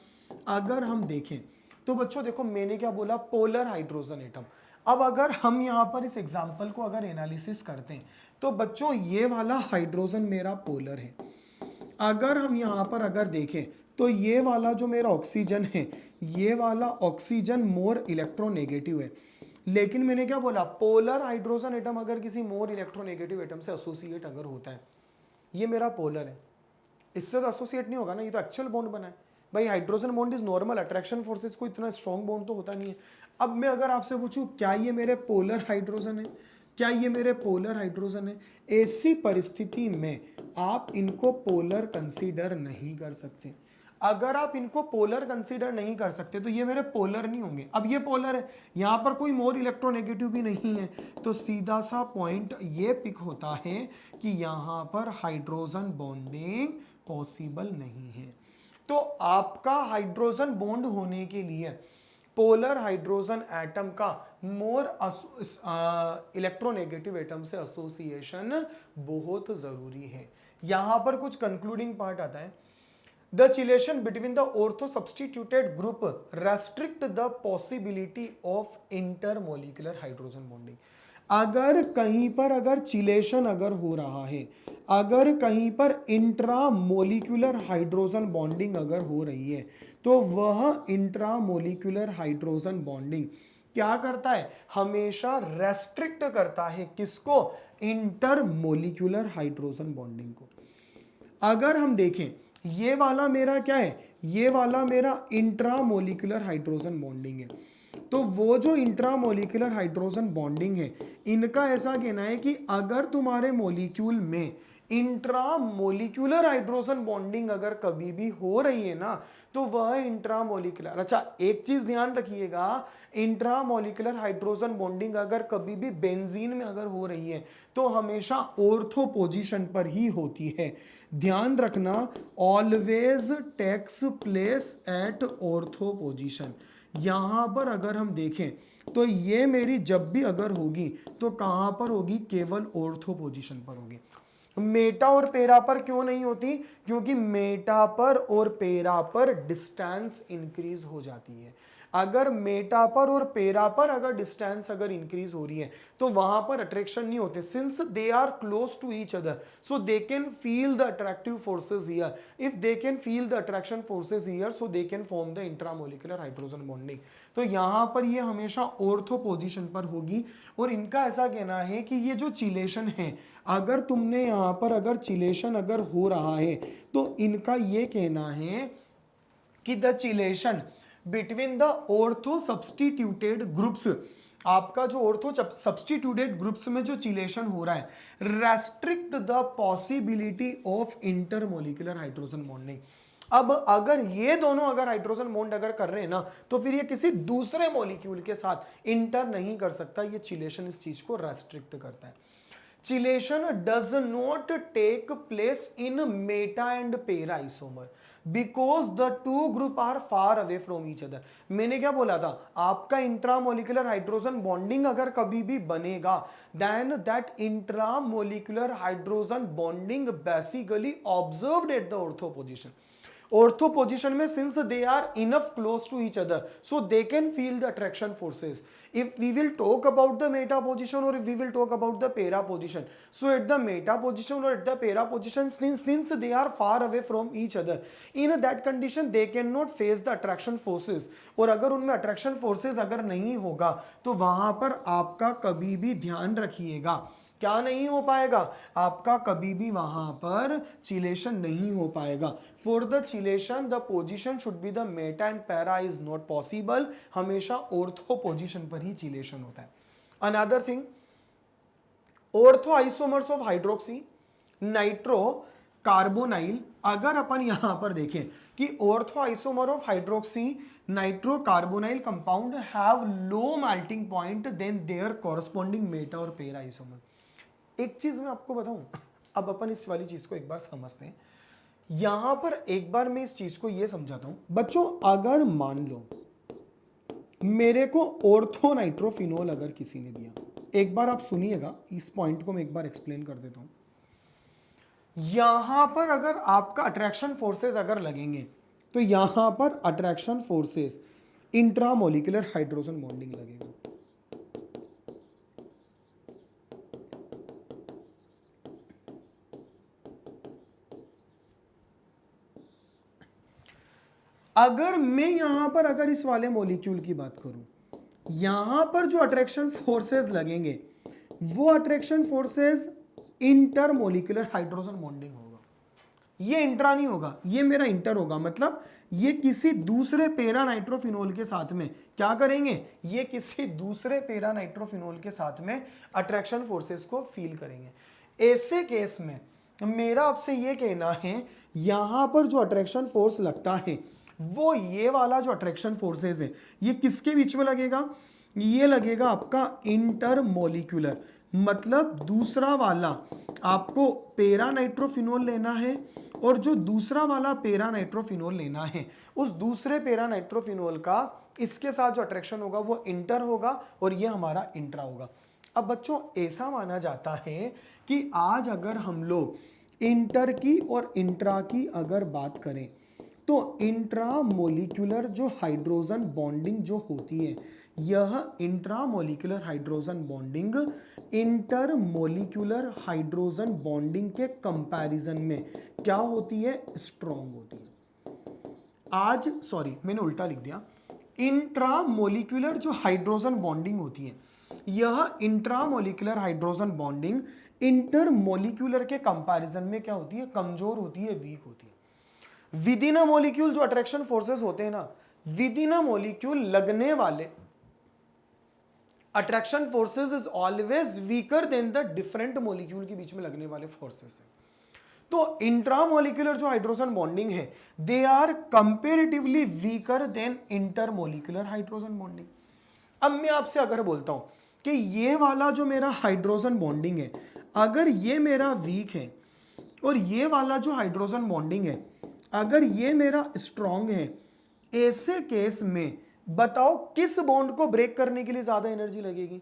अगर हम देखें तो बच्चों देखो मैंने क्या बोला, पोलर हाइड्रोजन एटम। अब अगर हम यहां पर इस एग्जांपल को अगर एनालिसिस करते हैं तो बच्चों ये वाला हाइड्रोजन मेरा पोलर है। अगर हम यहां पर अगर देखें तो ये वाला जो मेरा ऑक्सीजन है, ये वाला ऑक्सीजन मोर इलेक्ट्रोनेगेटिव है। लेकिन मैंने क्या बोला, पोलर हाइड्रोजन एटम अगर किसी मोर इलेक्ट्रोनेगेटिव एटम से एसोसिएट अगर होता है, ये मेरा पोलर है, इससे तो एसोसिएट नहीं होगा ना, ये तो एक्चुअल बॉन्ड बना है। भाई hydrogen bond is normal, attraction forces को इतना स्ट्रॉन्ग बॉन्ड तो होता नहीं है। अब मैं अगर आपसे पूछूं क्या ये मेरे पोलर हाइड्रोजन है, क्या ये मेरे पोलर हाइड्रोजन है, ऐसी परिस्थिति में आप इनको पोलर कंसीडर नहीं कर सकते। अगर आप इनको पोलर कंसीडर नहीं कर सकते तो ये मेरे पोलर नहीं होंगे। अब ये पोलर है, यहां पर कोई मोर इलेक्ट्रोनेगेटिव भी नहीं है, तो सीधा सा पॉइंट ये पिक होता है कि यहां पर हाइड्रोजन बॉन्डिंग पॉसिबल नहीं है। तो आपका हाइड्रोजन बॉन्ड होने के लिए पोलर हाइड्रोजन एटम का मोर इलेक्ट्रोनेगेटिव एटम से एसोसिएशन बहुत जरूरी है। यहां पर कुछ कंक्लूडिंग पार्ट आता है, the chelation between the ortho substituted group restrict the possibility of intermolecular hydrogen bonding. अगर कहीं पर अगर चिलेशन अगर हो रहा है, अगर कहीं पर इंट्रामोलिकुलर हाइड्रोजन बॉन्डिंग अगर हो रही है, तो वह इंट्रामोलिकुलर हाइड्रोजन बॉन्डिंग क्या करता है, हमेशा रेस्ट्रिक्ट करता है किसको, इंटरमोलिकुलर हाइड्रोजन बॉन्डिंग को। अगर हम देखें ये वाला मेरा क्या है, ये वाला मेरा इंट्रामोलिकुलर हाइड्रोजन बॉन्डिंग है, तो वो जो इंट्रामोलिकुलर हाइड्रोजन बॉन्डिंग है, इनका ऐसा कहना है कि अगर तुम्हारे मॉलिक्यूल में इंट्रामोलिकुलर हाइड्रोजन बॉन्डिंग अगर कभी भी हो रही है ना, तो वह इंट्रामोलिकुलर, अच्छा एक चीज ध्यान रखिएगा, इंट्रामोलिकुलर हाइड्रोजन बॉन्डिंग अगर कभी भी बेंजीन में अगर हो रही है तो हमेशा ऑर्थो पोजीशन पर ही होती है। ध्यान रखना, always takes place at ortho position. यहां पर अगर हम देखें तो ये मेरी जब भी अगर होगी तो कहां पर होगी, केवल ऑर्थो पोजीशन पर होगी। मेटा और पेरा पर क्यों नहीं होती, क्योंकि मेटा पर और पेरा पर डिस्टेंस इंक्रीज हो जाती है। अगर मेटा पर और पेरा पर अगर डिस्टेंस अगर इंक्रीज हो रही है तो वहां पर अट्रैक्शन नहीं होते, since they are close to each other, so they can feel the attractive forces here. If they can feel the attraction forces here, so they can form the intramolecular hydrogen bonding. तो यहां पर ये हमेशा ortho position पर होगी। और इनका ऐसा कहना है कि ये जो चिलेशन है, अगर तुमने यहां पर अगर चिलेशन अगर हो रहा है तो इनका ये कहना है कि the chelation between the ortho substituted groups, आपका जो ऑर्थो सब्सटीट्यूटेड ग्रुप्स में जो चिलेशन हो रहा है, restrict the possibility of intermolecular hydrogen bonding. अब अगर ये दोनों अगर हाइड्रोजन बॉन्ड अगर कर रहे हैं ना, तो फिर ये किसी दूसरे मॉलिक्यूल के साथ इंटर नहीं कर सकता। ये चिलेशन इस चीज को रेस्ट्रिक्ट करता है। Chelation does not take place in meta and para isomer because the two group are far away from each other। मैंने क्या बोला था, आपका इंट्रामोलिकुलर हाइड्रोजन बॉन्डिंग अगर कभी भी बनेगा, then that intramolecular hydrogen bonding basically observed at the ortho position। Ortho position में since they are enough close to each other, so they can feel the attraction forces. if we will talk about the meta position or if we will talk about the para position, so at the meta position or at the para position, since they are far away from each other, in that condition they cannot face the attraction forces। और अगर उनमें attraction forces अगर नहीं होगा तो वहां पर आपका कभी भी ध्यान रखिएगा क्या नहीं हो पाएगा, आपका कभी भी वहां पर चिलेशन नहीं हो पाएगा। For the chelation the position should be the meta and para is not possible. हमेशा ऑर्थो पोजीशन पर ही चिलेशन होता है। Another thing, ortho isomers of hydroxy nitro carbonyl, अगर अपन यहां पर देखें कि ortho isomer of hydroxy nitro carbonyl compound have low melting point than their corresponding meta और पेरा आइसोमर। एक चीज मैं आपको बताऊं, अब अपन इस वाली चीज को एक बार समझते हैं। यहां पर एक बार मैं इस चीज को ये समझाता हूं बच्चों। अगर मान लो मेरे को ऑर्थो नाइट्रोफिनोल अगर किसी ने दिया, एक बार आप सुनिएगा, इस पॉइंट को मैं एक बार एक्सप्लेन कर देता हूं। यहां पर अगर आपका अट्रैक्शन फोर्सेस अगर लगेंगे तो यहां पर attraction forces intramolecular hydrogen bonding लगेगा। अगर मैं यहां पर अगर इस वाले मॉलिक्यूल की बात करूं, यहां पर जो अट्रैक्शन फोर्सेस लगेंगे वो attraction forces intermolecular hydrogen bonding होगा। ये इंट्रा नहीं होगा, ये मेरा इंटर होगा। मतलब ये किसी दूसरे पेरा नाइट्रोफिनोल के साथ में क्या करेंगे, ये किसी दूसरे पेरा नाइट्रोफिनोल के साथ में अट्रैक्शन फोर्सेस को फील करेंगे। ऐसे केस में मेरा आपसे ये कहना है, यहां पर जो अट्रैक्शन फोर्स लगता है वो ये वाला जो अट्रैक्शन फोर्सेस है ये किसके बीच में लगेगा, ये लगेगा आपका इंटरमोलिक्यूलर। मतलब दूसरा वाला आपको पेरा नाइट्रोफिनोल लेना है और जो दूसरा वाला पेरा नाइट्रोफिनोल लेना है, उस दूसरे पेरा नाइट्रोफिनोल का इसके साथ जो अट्रैक्शन होगा वो इंटर होगा और ये हमारा इंट्रा होगा। अब बच्चों ऐसा माना जाता है कि आज अगर हम लोग इंटर की और इंट्रा की अगर बात करें तो इंट्रामोलिकुलर जो हाइड्रोजन बॉन्डिंग जो होती है, यह intramolecular hydrogen bonding intermolecular hydrogen bonding के कंपैरिजन में क्या होती है, स्ट्रॉन्ग होती है। आज सॉरी मैंने उल्टा लिख दिया, इंट्रामोलिकुलर जो हाइड्रोजन बॉन्डिंग होती है, यह इंट्रामोलिकुलर हाइड्रोजन बॉन्डिंग इंटरमोलिकुलर के कंपैरिजन में क्या होती है, कमजोर होती है, वीक होती है। विद इन अ मॉलिक्यूल जो अट्रैक्शन फोर्सेस होते हैं ना, विद इन अ मॉलिक्यूल लगने वाले attraction forces is always weaker then the different molecule के बीच में लगने वाले फोर्सेस हैं। तो इंट्रामोलिकुलर जो हाइड्रोजन बॉन्डिंग है they are comparatively weaker than intermolecular hydrogen bonding. अब मैं आपसे अगर बोलता हूं कि ये वाला जो मेरा हाइड्रोजन बॉन्डिंग है अगर ये मेरा वीक है और ये वाला जो हाइड्रोजन बॉन्डिंग है अगर ये मेरा स्ट्रॉन्ग है, ऐसे केस में बताओ किस बॉन्ड को ब्रेक करने के लिए ज्यादा एनर्जी लगेगी।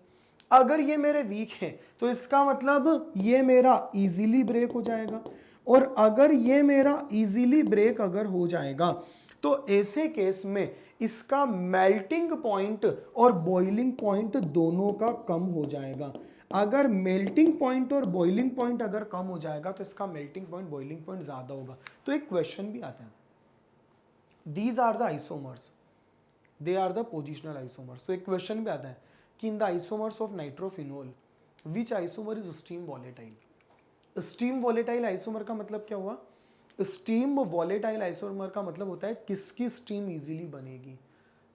अगर ये मेरे वीक है तो इसका मतलब ये मेरा इजीली ब्रेक हो जाएगा, और अगर ये मेरा इजीली ब्रेक अगर हो जाएगा तो ऐसे केस में इसका मेल्टिंग पॉइंट और बॉइलिंग पॉइंट दोनों का कम हो जाएगा। अगर मेल्टिंग पॉइंट और बॉइलिंग पॉइंट अगर कम हो जाएगा तो इसका मेल्टिंग पॉइंट बॉइलिंग पॉइंट ज्यादा होगा। तो एक क्वेश्चन भी आता है, these are the isomers, they are the positional isomers. तो एक क्वेश्चन भी आता है कि in the isomers of nitrophenol which isomer is steam volatile. Steam volatile isomer का मतलब क्या हुआ, स्टीम वॉलेटाइल आइसोमर का मतलब होता है किसकी स्टीम इजीली बनेगी,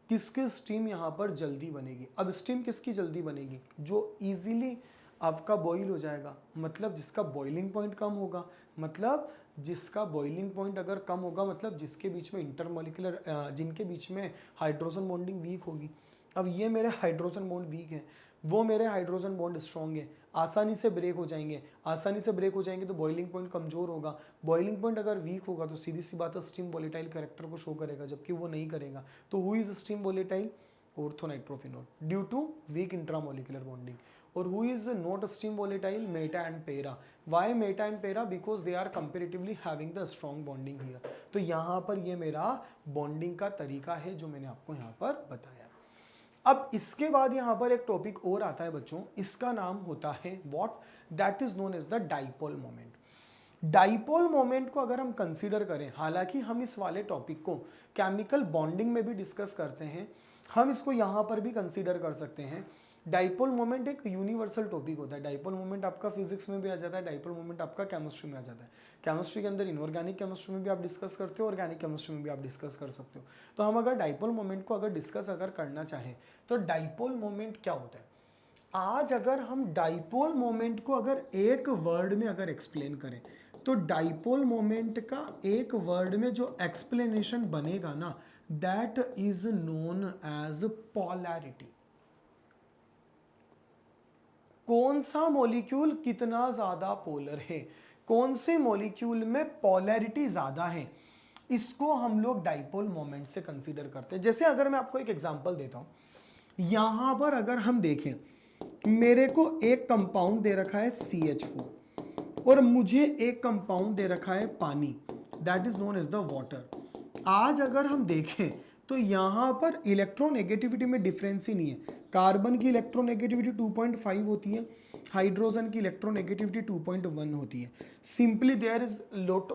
किसकी स्टीम यहाँ पर जल्दी बनेगी। अब स्टीम किसकी जल्दी बनेगी, जो इजीली आपका बॉईल हो जाएगा, मतलब जिसका बॉइलिंग पॉइंट कम होगा, मतलब जिसका बॉइलिंग पॉइंट अगर कम होगा मतलब जिसके बीच में इंटरमोलिकुलर जिनके बीच में हाइड्रोजन बॉन्डिंग वीक होगी। अब ये मेरे हाइड्रोजन बॉन्ड वीक है, वो मेरे हाइड्रोजन बॉन्ड स्ट्रॉन्ग है, आसानी से ब्रेक हो जाएंगे, आसानी से ब्रेक हो जाएंगे तो बॉइलिंग पॉइंट कमजोर होगा, बॉइलिंग पॉइंट अगर वीक होगा तो सीधी सी बात है स्टीम वॉलेटाइल कैरेक्टर को शो करेगा, जबकि वो नहीं करेगा। तो who is steam volatile, orthonitrophenol due to weak intramolecular bonding. और who is not steam volatile, meta and para। why meta and para, because they are comparatively having the strong bonding here। तो यहाँ पर ये मेरा bonding का तरीका है जो मैंने आपको यहाँ पर बताया। अब इसके बाद यहाँ पर एक टॉपिक और आता है बच्चों, इसका नाम होता है what, that is known as the dipole moment. Dipole moment को अगर हम कंसीडर करें, हालांकि हम इस वाले टॉपिक को केमिकल बॉन्डिंग में भी डिस्कस करते हैं, हम इसको यहाँ पर भी कंसीडर कर सकते हैं। डाइपोल मोमेंट एक यूनिवर्सल टॉपिक होता है। डाइपोल मोमेंट आपका फिजिक्स में भी आ जाता है, डाइपोल मोमेंट आपका केमिस्ट्री में आ जाता है। केमिस्ट्री के अंदर इनऑर्गेनिक केमिस्ट्री में भी आप डिस्कस करते हो, ऑर्गेनिक केमिस्ट्री में भी आप डिस्कस कर सकते हो। तो हम अगर डाइपोल मोमेंट को अगर डिस्कस अगर करना चाहें तो डाइपोल मोमेंट क्या होता है। आज अगर हम डाइपोल मोमेंट को अगर एक वर्ड में अगर एक्सप्लेन करें तो डाइपोल मोमेंट का एक वर्ड में जो एक्सप्लेनेशन बनेगा ना, that is known as polarity. कौन सा मॉलिक्यूल कितना ज्यादा पोलर है, कौन से मॉलिक्यूल में पोलैरिटी ज्यादा है, इसको हम लोग डाइपोल मोमेंट से कंसीडर करते हैं। जैसे अगर मैं आपको एक एग्जांपल देता हूं, यहां पर अगर हम देखें, मेरे को एक कंपाउंड दे रखा है CH4 और मुझे एक कंपाउंड दे रखा है पानी, that is known as the water. आज अगर हम देखें तो यहां पर इलेक्ट्रोनेगेटिविटी में डिफरेंस ही नहीं है। कार्बन की इलेक्ट्रोनेगेटिविटी 2.5 होती है, हाइड्रोजन की इलेक्ट्रोनेगेटिविटी 2.1 होती है। Simply there is lot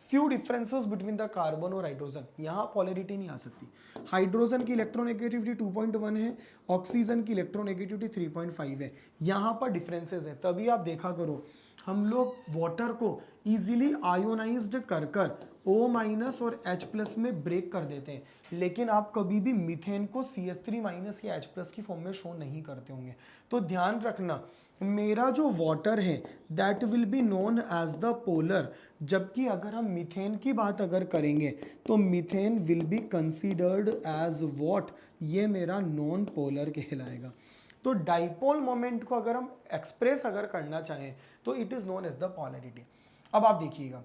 few differences between the carbon और हाइड्रोजन, यहाँ पोलैरिटी नहीं आ सकती। हाइड्रोजन की इलेक्ट्रोनेगेटिविटी 2.1 है, ऑक्सीजन की इलेक्ट्रोनेगेटिविटी 3.5 है, यहाँ पर डिफरेंसेस है। तभी आप देखा करो हम लोग वाटर को इजीली आयोनाइज्ड कर कर O- और H+ में ब्रेक कर देते हैं, लेकिन आप कभी भी मीथेन को CH3- या H+ की फॉर्म में शो नहीं करते होंगे। तो ध्यान रखना, मेरा जो वाटर है that will be known as the polar, जबकि अगर हम मीथेन की बात अगर करेंगे तो methane will be considered as what, ये मेरा नॉन पोलर कहलाएगा। तो डाइपोल मोमेंट को अगर हम एक्सप्रेस अगर करना चाहें तो it is known as the polarity. अब आप देखिएगा,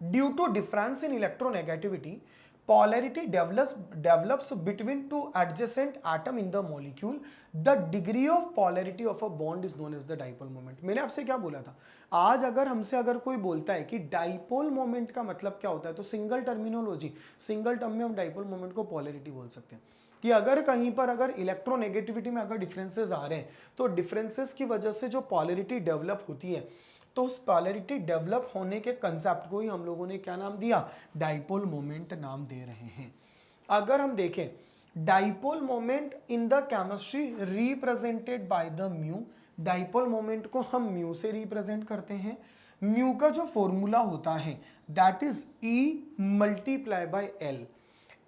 due to difference in electronegativity, polarity develops between two adjacent atom in the molecule. The degree of polarity of a bond is known as the dipole moment. मैंने आपसे क्या बोला था, आज अगर हमसे अगर कोई बोलता है कि डाइपोल मोमेंट का मतलब क्या होता है, तो सिंगल टर्मिनोलॉजी, सिंगल टर्म में हम डाइपोल मोमेंट को पोलैरिटी बोल सकते हैं। कि अगर कहीं पर अगर इलेक्ट्रोनेगेटिविटी में अगर डिफरेंसेस आ रहे हैं तो डिफरेंसेस की वजह से जो पोलैरिटी डेवलप होती है, तो उस पोलैरिटी डेवलप होने के कंसेप्ट को ही हम लोगों ने क्या नाम दिया, डाइपोल मोमेंट नाम दे रहे हैं। अगर हम देखें dipole moment in the chemistry represented by the mu, dipole moment को हम म्यू से रिप्रेजेंट करते हैं। म्यू का जो फॉर्मूला होता है दैट इज E×L।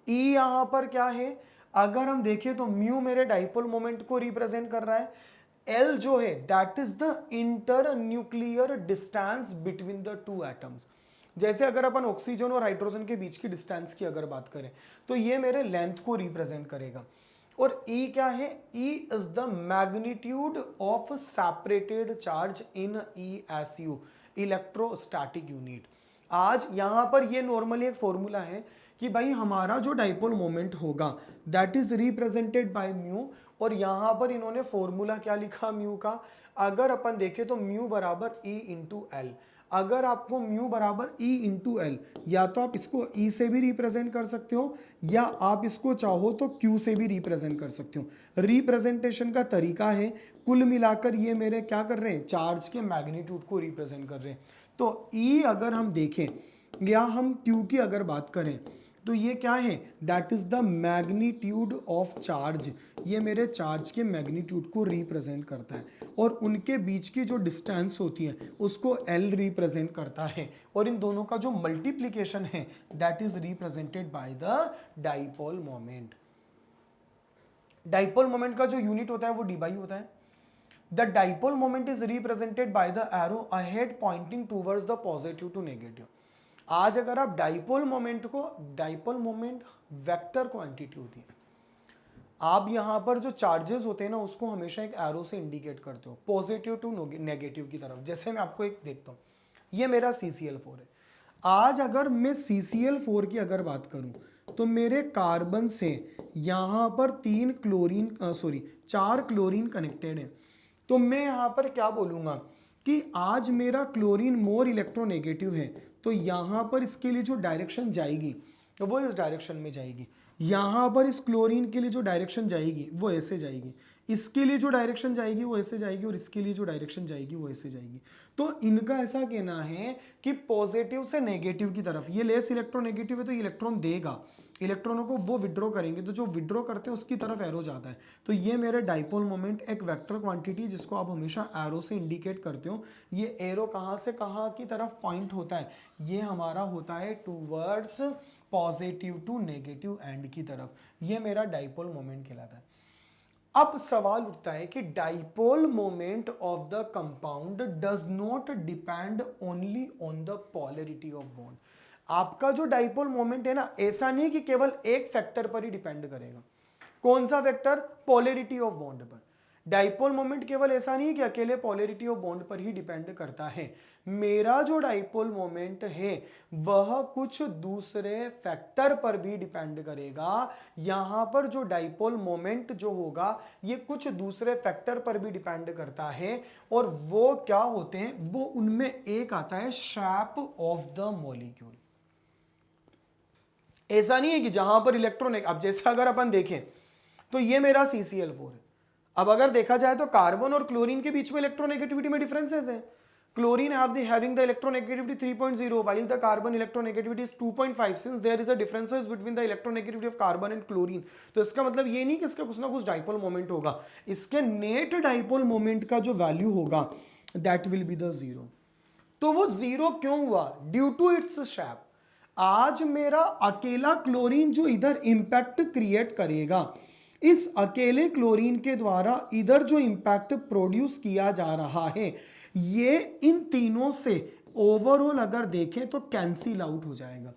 E यहां पर क्या है, अगर हम देखें तो म्यू मेरे डाइपोल मोमेंट को रिप्रेजेंट कर रहा है, L जो है that is the inter nuclear distance between the two atoms. जैसे अगर अपन ऑक्सीजन और हाइड्रोजन के बीच की डिस्टेंस की अगर बात करें तो ये मेरे लेंथ को रिप्रेजेंट करेगा। और E क्या है, E is the magnitude of separated charge in ESU, electrostatic unit. आज यहां पर ये नॉर्मली एक फॉर्मूला है कि भाई हमारा जो डाइपोल मोमेंट होगा that is represented by mu, और यहां पर इन्होंने फॉर्मूला क्या लिखा म्यू का, अगर अपन देखें तो म्यू बराबर E×L। अगर आपको म्यू बराबर E×L, या तो आप इसको E से भी रिप्रेजेंट कर सकते हो या आप इसको चाहो तो Q से भी रिप्रेजेंट कर सकते हो। रिप्रेजेंटेशन का तरीका है, कुल मिलाकर ये मेरे क्या कर रहे हैं, चार्ज के मैग्नीट्यूड को रिप्रेजेंट कर रहे हैं। तो E अगर हम देखें या हम Q की अगर बात करें तो ये क्या है, that is the magnitude of charge, ये मेरे चार्ज के मैग्नीट्यूड को रिप्रेजेंट करता है, और उनके बीच की जो डिस्टेंस होती है उसको L रिप्रेजेंट करता है, और इन दोनों का जो मल्टीप्लीकेशन है that is represented by the dipole moment. Dipole moment का जो यूनिट होता है वो डी होता है। The dipole moment is represented by the arrow ahead pointing towards the positive to negative. आज अगर आप डाइपोल मोमेंट को, डाइपोल मोमेंट वेक्टर क्वांटिटी होती है, आप यहां पर जो चार्जेस होते हैं ना उसको हमेशा एक एरो से इंडिकेट करते हो पॉजिटिव टू नेगेटिव की तरफ। जैसे मैं आपको एक देखता हूं, ये मेरा CCl4 है। आज अगर मैं CCl4 की अगर बात करूं तो मेरे कार्बन से यहां पर 4 क्लोरीन कनेक्टेड है, तो मैं यहां पर क्या बोलूंगा कि आज मेरा क्लोरीन मोर इलेक्ट्रोनेगेटिव है, तो यहां पर इसके लिए जो डायरेक्शन जाएगी वो इस डायरेक्शन में जाएगी। यहां पर इस क्लोरीन के लिए जो डायरेक्शन जाएगी वो ऐसे जाएगी, इसके लिए जो डायरेक्शन जाएगी वो ऐसे जाएगी, और इसके लिए जो डायरेक्शन जाएगी वो ऐसे जाएगी। तो इनका ऐसा कहना है कि पॉजिटिव से नेगेटिव की तरफ, ये लेस इलेक्ट्रोनेगेटिव है तो इलेक्ट्रॉन देगा, इलेक्ट्रॉनों को वो विड्रॉ करेंगे, तो जो विड्रॉ करते हैं उसकी तरफ एरो जाता है। तो ये मेरे डाइपोल मोमेंट एक वेक्टर क्वांटिटी जिसको आप हमेशा एरो से इंडिकेट करते हो। ये एरो कहाँ से कहाँ की तरफ पॉइंट होता है, ये हमारा होता है towards positive to negative end की तरफ, ये मेरा डाइपोल मोमेंट कहलाता है। अब सवाल उठता है कि dipole moment of the compound does not depend only on the polarity of bond. आपका जो डाइपोल मोमेंट है ना, ऐसा नहीं कि केवल एक फैक्टर पर ही डिपेंड करेगा। कौन सा फैक्टर, पोलैरिटी ऑफ बॉन्ड पर। डाइपोल मोमेंट केवल ऐसा नहीं है कि अकेले पोलैरिटी ऑफ बॉन्ड पर ही डिपेंड करता है, मेरा जो डाइपोल मोमेंट है वह कुछ दूसरे फैक्टर पर भी डिपेंड करेगा। यहां पर जो डाइपोल मोमेंट जो होगा ये कुछ दूसरे फैक्टर पर भी डिपेंड करता है, और वो क्या होते हैं, वो उनमें एक आता है शेप ऑफ द मॉलिक्यूल। ऐसा नहीं है कि जहां पर इलेक्ट्रॉन, अब जैसे अगर अपन देखें तो ये मेरा CCl4 है। अब अगर देखा जाए तो कार्बन और क्लोरीन के बीच में इलेक्ट्रोनेगेटिविटी में डिफरेंसेस हैं। Chlorine having the electronegativity 3.0 while the carbon electronegativity is 2.5, since there is a differences between the electronegativity of carbon and chlorine। तो इसका मतलब ये नहीं कि इसका कुछ ना कुछ डाइपोल मोमेंट होगा, इसके नेट डाइपोल मोमेंट का जो वैल्यू होगा that will be the zero. तो वो जीरो क्यों हुआ? Due to its shape. आज मेरा अकेला क्लोरीन जो इधर इंपैक्ट क्रिएट करेगा, इस अकेले क्लोरीन के द्वारा इधर जो इंपैक्ट प्रोड्यूस किया जा रहा है, ये इन तीनों से ओवरऑल अगर देखें तो कैंसिल आउट हो जाएगा।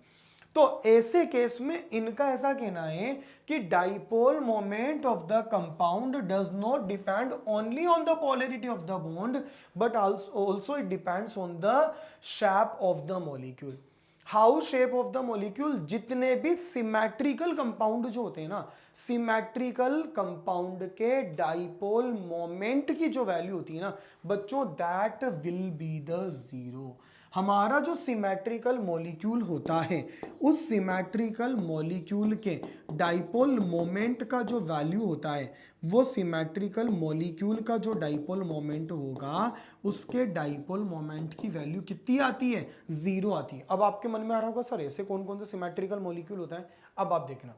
तो ऐसे केस में इनका ऐसा कहना है कि dipole moment of the compound does not depend only on the polarity of the bond but also it depends on the shape of the molecule. How shape of the molecule? जितने भी symmetrical compound जो होते हैं ना, symmetrical compound के dipole moment की जो value होती है ना बच्चों, that will be the zero. हमारा जो सिमेट्रिकल मॉलिक्यूल होता है, उस सिमेट्रिकल मॉलिक्यूल के डाइपोल मोमेंट का जो वैल्यू होता है, वो सिमेट्रिकल मॉलिक्यूल का जो डाइपोल मोमेंट होगा उसके डाइपोल मोमेंट की वैल्यू कितनी आती है? जीरो आती है। अब आपके मन में आ रहा होगा सर ऐसे कौन कौन से सिमेट्रिकल मॉलिक्यूल होता है? अब आप देखना,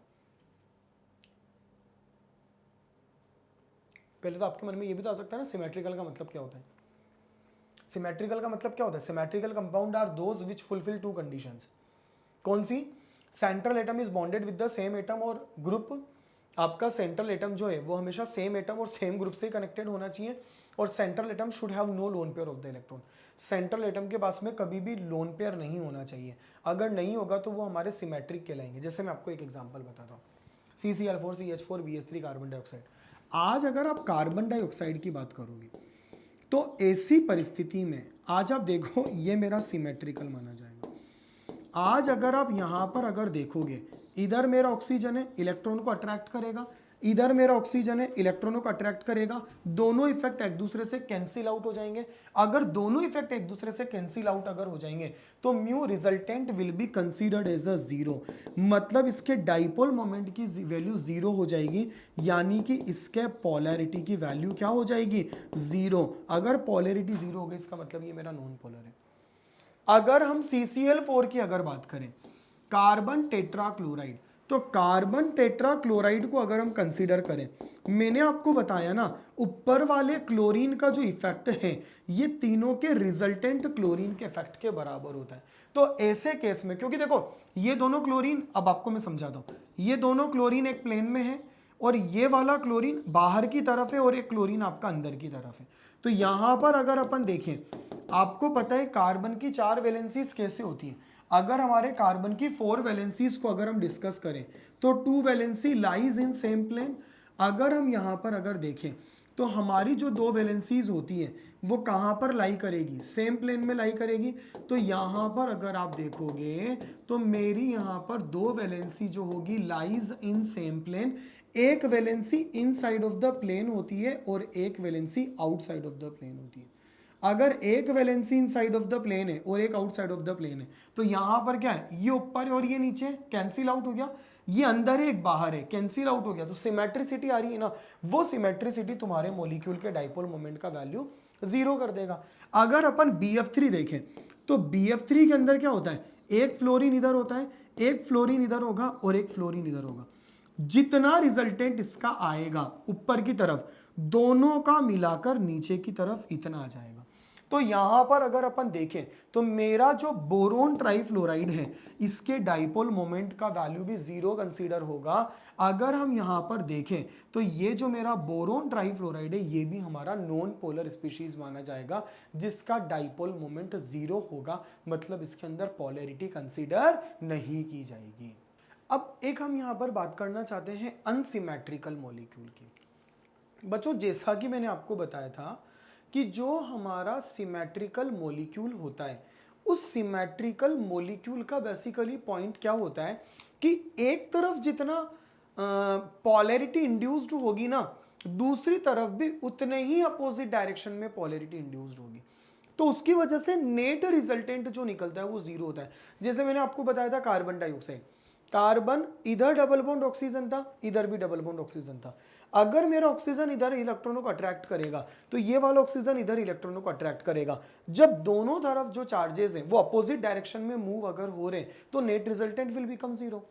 पहले तो आपके मन में ये भी तो आ सकता है ना सिमेट्रिकल का मतलब क्या होता है। सिमेट्रिकल का मतलब क्या होता है? Symmetrical compound are those which fulfil two conditions. कौन सी? Central atom is bonded with the same atom और ग्रुप। आपका सेंट्रल एटम जो है वो हमेशा सेम एटम और सेम ग्रुप से कनेक्टेड होना चाहिए, और central atom should have no lone pair of the electron. Central atom के पास में कभी भी लोन पेयर नहीं होना चाहिए। अगर नहीं होगा तो वो हमारे सिमेट्रिक कहलाएंगे। जैसे मैं आपको एक एग्जांपल बताता हूँ, CCl4 CH4 BH3 carbon dioxide. आज अगर आप कार्बन डाइऑक्साइड की बात करोगे तो ऐसी परिस्थिति में आज आप देखो ये मेरा सिमेट्रिकल माना जाएगा। आज अगर आप यहाँ पर अगर देखोगे, इधर मेरा ऑक्सीजन है, इलेक्ट्रॉन को अट्रैक्ट करेगा, इधर मेरा ऑक्सीजन है, इलेक्ट्रॉनों को अट्रैक्ट करेगा, दोनों इफेक्ट एक दूसरे से कैंसिल आउट हो जाएंगे। अगर दोनों इफेक्ट एक दूसरे से कैंसिल आउट अगर हो जाएंगे तो mu resultant will be considered as a zero. मतलब इसके डाइपोल मोमेंट की वैल्यू जीरो हो जाएगी, यानी कि इसके पोलैरिटी की वैल्यू क्या हो जाएगी? जीरो। अगर पोलैरिटी जीरो हो गई इसका मतलब ये मेरा नॉन पोलर है। अगर हम CCl4 की अगर बात करें, कार्बन टेट्राक्लोराइड, तो कार्बन टेट्राक्लोराइड को अगर हम कंसीडर करें, मैंने आपको बताया ना ऊपर वाले क्लोरीन का जो इफेक्ट है ये तीनों के रिजल्टेंट क्लोरीन के इफेक्ट के बराबर होता है। तो ऐसे केस में, क्योंकि देखो ये दोनों क्लोरीन, अब आपको मैं समझाता हूं, ये दोनों क्लोरीन एक प्लेन में है और ये वाला क्लोरीन बाहर की तरफ है और एक क्लोरीन आपका अंदर की तरफ है। तो यहां पर अगर अपन देखें, आपको पता है कार्बन की 4 वैलेंसीज कैसे होती है। अगर हमारे कार्बन की 4 वैलेंसीज को अगर हम डिस्कस करें तो 2 valency lies in same plane. अगर हम यहाँ पर अगर देखें तो हमारी जो 2 वैलेंसीज होती है वो कहाँ पर लाई करेगी? सेम प्लेन में लाई करेगी। तो यहाँ पर अगर आप देखोगे तो मेरी यहाँ पर 2 वैलेंसी जो होगी लाइज इन सेम प्लेन। एक valency inside of the plane होती है और एक valency outside of the plane होती है। अगर एक valency inside of the plane है और एक आउटसाइड ऑफ द प्लेन है तो यहां पर क्या है? ये ऊपर है और ये नीचे, कैंसिल आउट हो गया। ये अंदर है एक बाहर है, कैंसिल आउट हो गया। तो सिमेट्रिसिटी आ रही है ना, वो सिमेट्रिसिटी तुम्हारे मॉलिक्यूल के डाइपोल मोमेंट का वैल्यू जीरो कर देगा। अगर अपन BF3 देखें तो BF3 के अंदर क्या होता है? एक फ्लोरीन इधर होता है, एक फ्लोरीन इधर होगा और एक फ्लोरीन इधर होगा। जितना रिजल्टेंट इसका आएगा ऊपर की तरफ, दोनों का मिलाकर नीचे की तरफ इतना आ जाएगा। तो यहां पर अगर अपन देखें तो मेरा जो बोरोन ट्राइफ्लोराइड है इसके डाइपोल मोमेंट का वैल्यू भी जीरो कंसीडर होगा। अगर हम यहां पर देखें तो ये जो मेरा बोरोन ट्राइफ्लोराइड है ये भी हमारा नॉन पोलर स्पीशीज माना जाएगा जिसका डाइपोल मोमेंट जीरो होगा, मतलब इसके अंदर पोलैरिटी कंसीडर नहीं की जाएगी। अब एक हम यहां पर बात करना चाहते हैं अनसिमेट्रिकल मॉलिक्यूल की। बच्चों जैसा कि मैंने आपको बताया था कि जो हमारा सिमेट्रिकल मॉलिक्यूल होता है, उस सिमेट्रिकल मॉलिक्यूल का बेसिकली पॉइंट क्या होता है कि एक तरफ जितना पॉलैरिटी इंड्यूस्ड होगी ना, दूसरी तरफ भी उतने ही अपोजिट डायरेक्शन में पॉलैरिटी इंड्यूस्ड होगी। तो उसकी वजह से नेट रिजल्टेंट जो निकलता है वो जीरो होता है। जैसे मैंने आपको बताया था कार्बन डाइऑक्साइड, कार्बन इधर डबल बॉन्ड ऑक्सीजन था, इधर भी डबल बॉन्ड ऑक्सीजन था। अगर मेरा ऑक्सीजन इधर इलेक्ट्रॉनों को अट्रैक्ट करेगा तो ये वाला ऑक्सीजन इधर इलेक्ट्रॉनों को अट्रैक्ट करेगा। जब दोनों तरफ जो चार्जेस हैं वो अपोजिट डायरेक्शन में मूव अगर हो रहे हैं तो net resultant will become zero.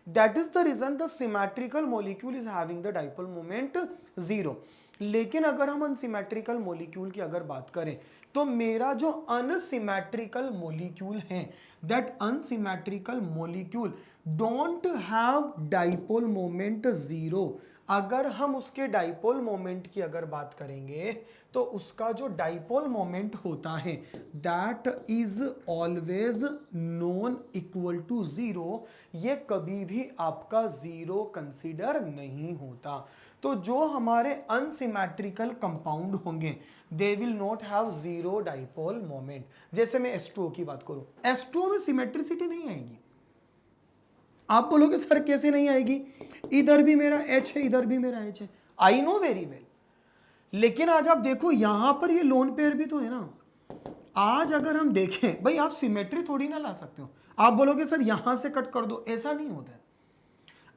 That is the reason the symmetrical molecule is having the dipole moment zero. लेकिन अगर हम अनसिमेट्रिकल मॉलिक्यूल की अगर बात करें तो मेरा जो अनसिमेट्रिकल मॉलिक्यूल है, that unsymmetrical molecule don't have dipole moment zero. अगर हम उसके डाइपोल मोमेंट की अगर बात करेंगे तो उसका जो डाइपोल मोमेंट होता है that is always non equal to zero. ये कभी भी आपका जीरो कंसीडर नहीं होता। तो जो हमारे अनसिमेट्रिकल कंपाउंड होंगे they will not have zero dipole moment. जैसे मैं H2O की बात करूं, H2O में सिमेट्रिसिटी नहीं आएगी। आप बोलोगे सर कैसे नहीं आएगी, इधर भी मेरा H है इधर भी मेरा H है, आई नो वेरी वेल। लेकिन आज आप देखो यहां पर ये लोन पेयर भी तो है ना। आज अगर हम देखें भाई, आप सिमेट्री थोड़ी ना ला सकते हो। आप बोलोगे सर यहां से कट कर दो, ऐसा नहीं होता है।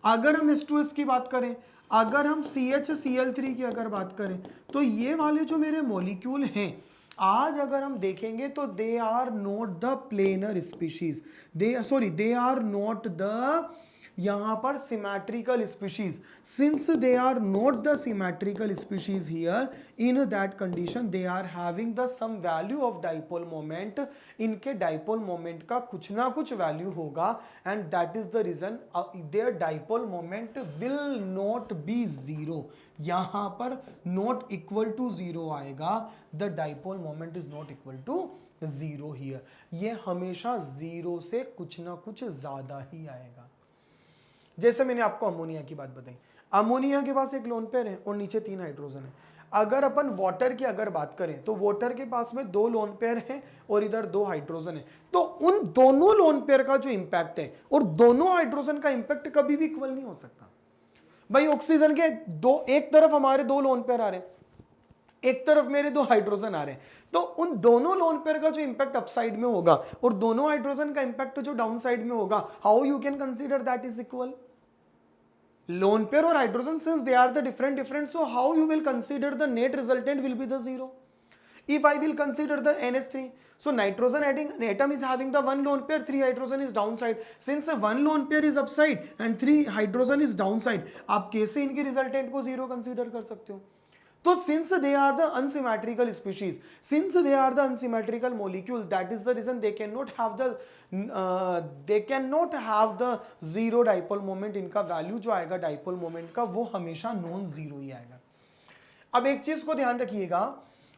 अगर हम H2S की बात करें, अगर हम CHCl3 की अगर बात करें तो ये वाले जो मेरे मॉलिक्यूल हैं आज अगर हम देखेंगे तो they are not the planar species, they are not the यहां पर symmetrical species. Since they are not the symmetrical species here, in that condition they are having the some value of dipole moment. इनके dipole moment का कुछ ना कुछ value होगा and that is the reason their dipole moment will not be zero. यहां पर not equal to zero आएगा, the dipole moment is not equal to zero here. ये हमेशा जीरो से कुछ ना कुछ ज्यादा ही आएगा। जैसे मैंने आपको अमोनिया की बात बताई, अमोनिया के पास एक लोन पेयर है और नीचे 3 हाइड्रोजन है। अगर अपन वाटर की अगर बात करें तो वाटर के पास में 2 लोन पेयर हैं और इधर 2 हाइड्रोजन है। तो उन दोनों लोन पेयर का जो इंपैक्ट है और दोनों हाइड्रोजन का इंपैक्ट कभी भी इक्वल नहीं हो सकता। भाई ऑक्सीजन के एक तरफ हमारे 2 लोन पेयर आ रहे हैं, एक तरफ मेरे 2 हाइड्रोजन आ रहे हैं, तो उन दोनों लोन पेयर का जो इंपैक्ट अपसाइड में होगा और दोनों हाइड्रोजन का इंपैक्ट जो डाउन साइड में होगा, how you can consider that is equal. Lone pair और hydrogen since they are the different, so how you will consider the net resultant will be the zero. If I will consider the NH3, so nitrogen atom is having the 1 lone pair, 3 hydrogen is downside. Since 1 lone pair is upside and 3 hydrogen is downside, आप कैसे इनके resultant को zero consider कर सकते हो। तो since they are the unsymmetrical species, since they are the unsymmetrical molecule, that is the reason they cannot have the zero dipole moment. इनका value जो आएगा डाइपोल मोमेंट का वो हमेशा नॉन जीरो ही आएगा। अब एक चीज को ध्यान रखिएगा,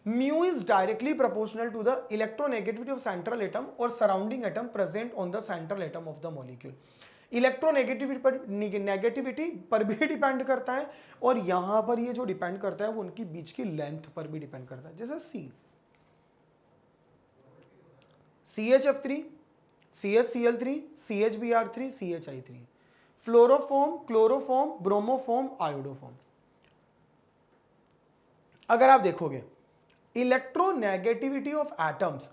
mu is directly proportional to the electronegativity of central atom और surrounding atom present on the central atom of the molecule. Negativity पर भी डिपेंड करता है और यहां पर ये जो डिपेंड करता है वो उनकी बीच की लेंथ पर भी डिपेंड करता है। जैसे CHF3, CHCl3, CHBr3, CHI3, फ्लोरोफॉर्म, chloroform, bromoform, iodoform. अगर आप देखोगे electronegativity of atoms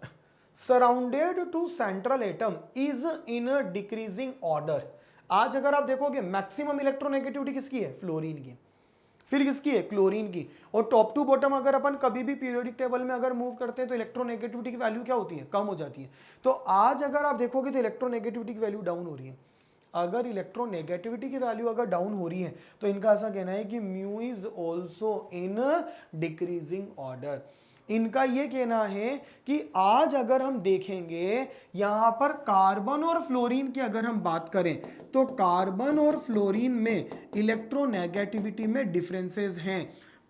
surrounded to central atom is in a decreasing order. आज अगर आप देखोगे मैक्सिमम इलेक्ट्रोनेगेटिविटी किसकी है, फ्लोरीन की, फिर किसकी है, क्लोरीन की, और टॉप टू बॉटम अगर अपन कभी भी पीरियोडिक टेबल में अगर मूव करते हैं तो इलेक्ट्रोनेगेटिविटी की वैल्यू क्या होती है, कम हो जाती है। तो आज अगर आप देखोगे तो इलेक्ट्रोनेगेटिविटी की वैल्यू डाउन हो रही है। अगर इलेक्ट्रोनेगेटिविटी की वैल्यू अगर डाउन हो रही है तो इनका ऐसा कहना है कि mu is also in decreasing order. इनका यह कहना है कि आज अगर हम देखेंगे यहां पर कार्बन और फ्लोरीन की अगर हम बात करें तो कार्बन और फ्लोरीन में इलेक्ट्रोनेगेटिविटी में डिफरेंसेस हैं।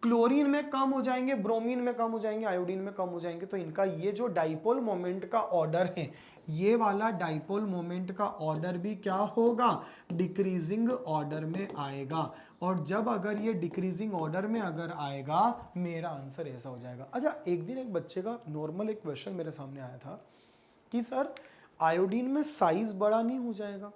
क्लोरीन में कम हो जाएंगे, ब्रोमीन में कम हो जाएंगे, आयोडीन में कम हो जाएंगे। तो इनका ये जो डाइपोल मोमेंट का ऑर्डर है, ये वाला डाइपोल मोमेंट का ऑर्डर भी क्या होगा, डिक्रीजिंग ऑर्डर में आएगा। और जब अगर ये डिक्रीजिंग ऑर्डर में अगर आएगा मेरा आंसर ऐसा हो जाएगा। अच्छा, एक दिन एक बच्चे का नॉर्मल एक क्वेश्चन मेरे सामने आया था कि सर आयोडीन में साइज बड़ा नहीं हो जाएगा?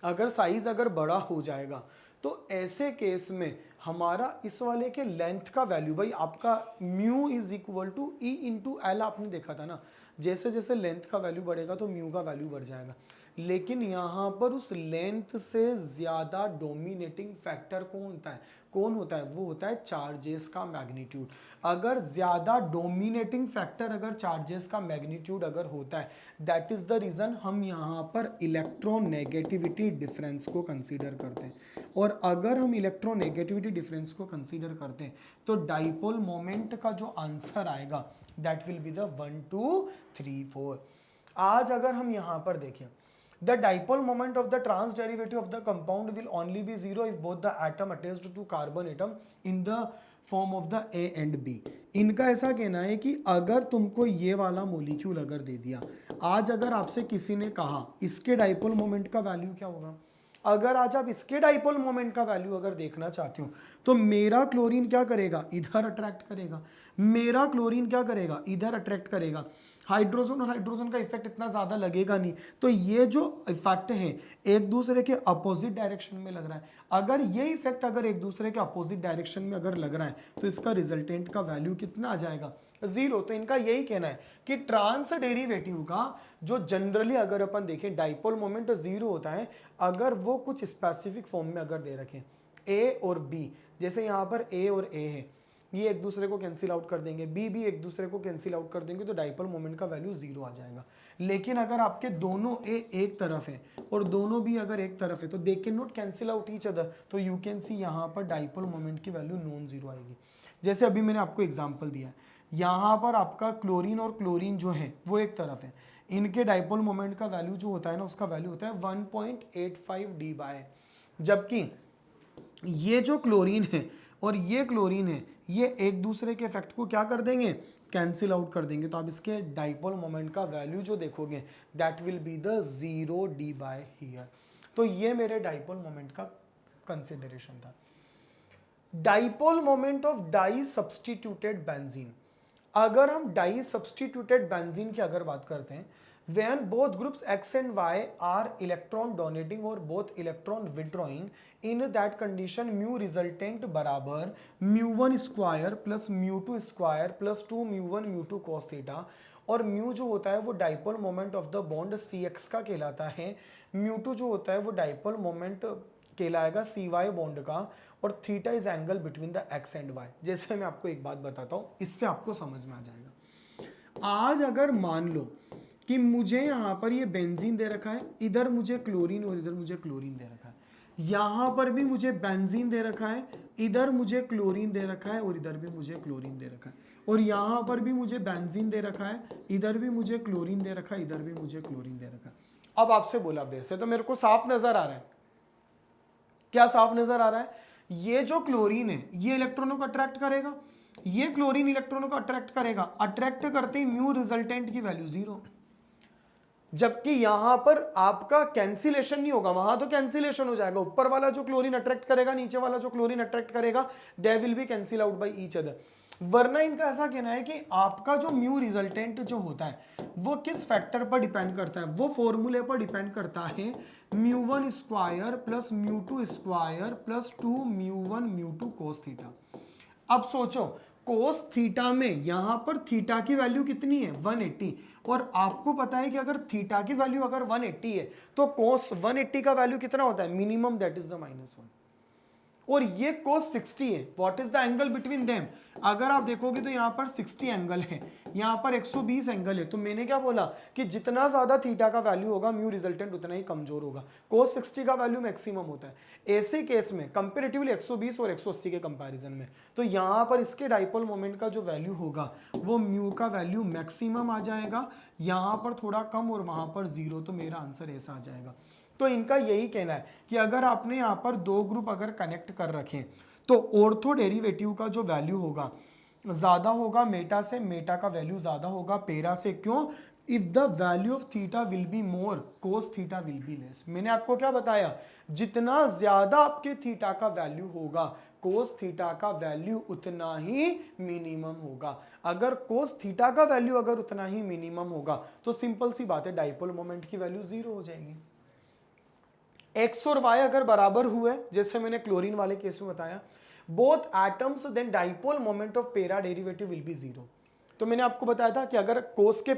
अगर साइज अगर बड़ा हो जाएगा तो ऐसे केस में हमारा इस वाले के लेंथ का वैल्यू, भाई आपका mu is equal to e into l, आपने देखा था ना, जैसे जैसे लेंथ का वैल्यू बढ़ेगा तो म्यू का वैल्यू बढ़ जाएगा। लेकिन यहाँ पर उस लेंथ से ज़्यादा डोमिनेटिंग फैक्टर कौन होता है? वो होता है चार्जेस का मैग्नीट्यूड। अगर ज़्यादा डोमिनेटिंग फैक्टर अगर चार्जेस का मैग्नीट्यूड अगर होता है, दैट इज़ द रीज़न हम यहाँ पर इलेक्ट्रोनेगेटिविटी डिफरेंस को कंसीडर करते हैं। और अगर हम इलेक्ट्रोनेगेटिविटी डिफरेंस को कंसीडर करते हैं तो डाइपोल मोमेंट का जो आंसर आएगा दैट विल बी द 1 2 3 4। आज अगर हम यहाँ पर देखें, the dipole moment of the trans derivative of the compound will only be zero if both the atom attached to carbon atom in the form of the A and B। इनका ऐसा कहना है कि अगर तुमको ये वाला मोलिक्यूल अगर दे दिया, आज अगर आपसे किसी ने कहा इसके डाइपोल मोमेंट का वैल्यू क्या होगा, अगर आज आप इसके डाइपोल मोमेंट का वैल्यू अगर देखना चाहते हो तो मेरा क्लोरीन क्या करेगा? इधर अट्रैक्ट करेगा। मेरा क्लोरीन क्या करेगा? इधर अट्रैक्ट करेगा। हाइड्रोजन और हाइड्रोजन का इफेक्ट इतना ज़्यादा लगेगा नहीं। तो ये जो इफेक्ट है एक दूसरे के अपोजिट डायरेक्शन में लग रहा है। अगर ये इफेक्ट अगर एक दूसरे के अपोजिट डायरेक्शन में अगर लग रहा है तो इसका रिजल्टेंट का वैल्यू कितना आ जाएगा? 0। तो इनका यही कहना है कि ट्रांस डेरिवेटिव का जो जनरली अगर अपन देखें डाइपोल मोमेंट 0 होता है अगर वो कुछ स्पेसिफिक फॉर्म में अगर दे रखें A और B, जैसे यहाँ पर A और A है, ये एक दूसरे को कैंसिल आउट कर देंगे, बी भी एक दूसरे को कैंसिल आउट कर देंगे, तो डाइपोल मोमेंट का वैल्यू 0 आ जाएगा। लेकिन अगर आपके दोनों ए एक तरफ है और दोनों भी अगर एक तरफ है तो they can not cancel out each other, तो यू कैन सी यहाँ पर डाइपोल मोमेंट की वैल्यू नॉन जीरो आएगी। जैसे अभी मैंने आपको एग्जाम्पल दिया है, यहाँ पर आपका क्लोरीन और क्लोरीन जो है वो एक तरफ है, इनके डाइपोल मोमेंट का वैल्यू जो होता है ना उसका वैल्यू होता है 1.85 डी बाय, जबकि ये जो क्लोरीन है और ये क्लोरीन है ये एक दूसरे के इफेक्ट को क्या कर देंगे? कैंसिल आउट कर देंगे। तो आप इसके डाइपोल मोमेंट का वैल्यू जो देखोगे that will be the 0 D by here. तो ये मेरे डाइपोल मोमेंट का कंसिडरेशन था। Dipole moment of di substituted benzene, अगर हम डाई सब्स्टिट्यूटेड बेंजीन की अगर बात करते हैं, when both groups X and Y are electron donating or both electron withdrawing, in that condition mu resultant बराबर mu1 square plus mu2 square plus 2 mu1 mu2 cos theta, और mu जो होता है वो dipole moment of the bond CX का कहलाता है, mu2 जो होता है वो डाइपोल मोमेंट कहलाएगा CY बॉन्ड का, और theta is angle between the X and Y। जैसे मैं आपको एक बात बताता हूँ, इससे आपको समझ में आ जाएगा। आज अगर मान लो कि मुझे यहाँ पर ये बेंजीन दे रखा है, इधर मुझे क्लोरीन और इधर मुझे क्लोरीन दे रखा है, यहाँ पर भी मुझे बेंजीन दे रखा है, इधर मुझे क्लोरीन दे रखा है और इधर भी मुझे क्लोरीन दे रखा है, और यहाँ पर भी मुझे बेंजीन दे रखा है, इधर भी मुझे क्लोरीन दे रखा है, इधर भी मुझे क्लोरीन दे रखा है। अब आपसे बोला वैसे तो मेरे को साफ नजर आ रहा है, क्या साफ नजर आ रहा है? ये जो क्लोरीन है ये इलेक्ट्रॉनों को अट्रैक्ट करेगा, ये क्लोरीन इलेक्ट्रॉनों को अट्रैक्ट करेगा, अट्रैक्ट करते ही म्यू रिजल्टेंट की वैल्यू 0, जबकि यहां पर आपका कैंसिलेशन नहीं होगा, वहां तो कैंसिलेशन हो जाएगा, ऊपर वाला जो क्लोरीन अट्रैक्ट करेगा नीचे वाला जो क्लोरीन अट्रैक्ट करेगा they will be cancel out by each other. वरना इनका ऐसा कहना है कि आपका जो म्यू रिजल्टेंट जो होता है वो किस फैक्टर पर डिपेंड करता है? वो फॉर्मूले पर डिपेंड करता है mu1 square plus mu2 square plus 2 mu1 mu2 cos theta. अब सोचो कोस थीटा में यहां पर थीटा की वैल्यू कितनी है? 180, और आपको पता है कि अगर थीटा की वैल्यू अगर 180 है तो कोस 180 का वैल्यू कितना होता है? मिनिमम, दैट इज द -1, और ये कोस 60 है। What is the angle between them? अगर आप देखोगे तो यहाँ पर 60 एंगल है, यहाँ पर 120 एंगल है। तो मैंने क्या बोला कि जितना ज्यादा थीटा का वैल्यू होगा म्यू रिजल्टेंट उतना ही कमजोर होगा। कोस 60 का वैल्यू मैक्सिमम होता है ऐसे केस में कंपेरेटिवली 120 और 180 के कंपैरिजन में। तो यहाँ पर इसके डाइपोल मोमेंट का जो वैल्यू होगा वो म्यू का वैल्यू मैक्सिमम आ जाएगा, यहाँ पर थोड़ा कम और वहां पर 0। तो मेरा आंसर ऐसा आ जाएगा। तो इनका यही कहना है कि अगर आपने यहाँ पर दो ग्रुप अगर कनेक्ट कर रखें तो ऑर्थो डेरिवेटिव का जो वैल्यू होगा ज्यादा होगा मेटा से, मेटा का वैल्यू ज्यादा होगा पेरा से। क्यों? If the value of theta will be more cos theta will be less. मैंने आपको क्या बताया, जितना ज्यादा आपके थीटा का वैल्यू होगा कोस थीटा का वैल्यू उतना ही मिनिमम होगा। अगर कोस थीटा का वैल्यू अगर उतना ही मिनिमम होगा तो सिंपल सी बात है, डाइपोल मोमेंट की वैल्यू 0 हो जाएगी। एक्स और वाई अगर बराबर हुए, जैसे मैंने क्लोरीन वाले केस में बताया, both atoms then dipole moment of para derivative will be 0। तो मैंने आपको बताया था कि अगर कोस के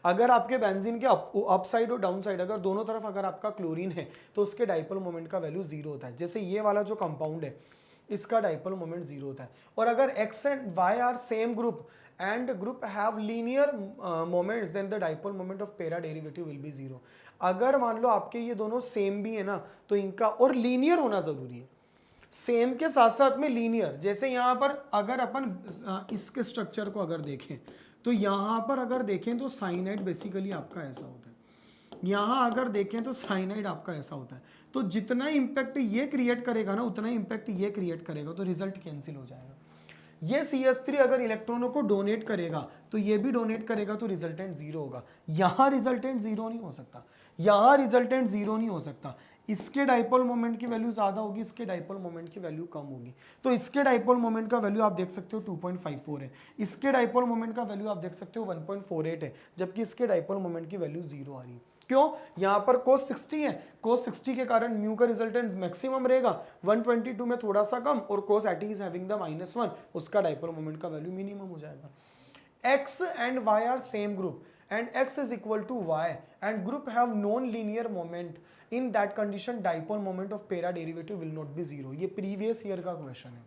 अगर आपके बेंजीन के अप साइड और डाउन साइड अगर दोनों तरफ अगर आपका क्लोरीन है तो उसके डाइपोल मोमेंट का वैल्यू 0 होता है। जैसे ये वाला जो कंपाउंड है इसका डाइपोल मोमेंट 0 होता है। और अगर x and y are same group and group have linear moments then the dipole moment of para derivative will be 0। अगर मान लो आपके ये दोनों सेम भी है ना तो इनका, और लीनियर होना जरूरी है, सेम के साथ साथ में लीनियर। जैसे यहाँ पर अगर अपन इसके स्ट्रक्चर को अगर देखें तो यहाँ पर अगर देखें तो साइनाइड बेसिकली आपका ऐसा होता है, यहाँ अगर देखें तो साइनाइड आपका ऐसा होता है। तो जितना इंपैक्ट ये क्रिएट करेगा ना उतना इंपैक्ट ये क्रिएट करेगा, तो रिजल्ट कैंसिल हो जाएगा। ये CH3 अगर इलेक्ट्रॉनों को डोनेट करेगा तो ये भी डोनेट करेगा तो रिजल्टेंट 0 होगा। यहां रिजल्टेंट 0 नहीं हो सकता, यहां रिजल्टेंट 0 नहीं हो सकता। इसके डाइपोल मोमेंट की वैल्यू ज्यादा होगी, इसके डाइपोल मोमेंट की वैल्यू कम होगी। तो इसके डाइपोल मोमेंट का वैल्यू आप देख सकते हो 2.54 है, इसके डाइपोल मोमेंट का वैल्यू आप देख सकते हो 1.48 है, जबकि इसके डाइपोल मोमेंट की वैल्यू 0 आ रही है। क्यों? यहां पर cos 60 है, cos 60 के कारण म्यू का रिजल्टेंट मैक्सिमम रहेगा, 122 में थोड़ा सा कम, और cos 80 इज हैविंग द -1, उसका डाइपोल मोमेंट का वैल्यू मिनिमम हो जाएगा। x and y are same group and x is equal to y and group have non linear moment, in that condition dipole moment of para derivative will not be 0। ये previous year का question है।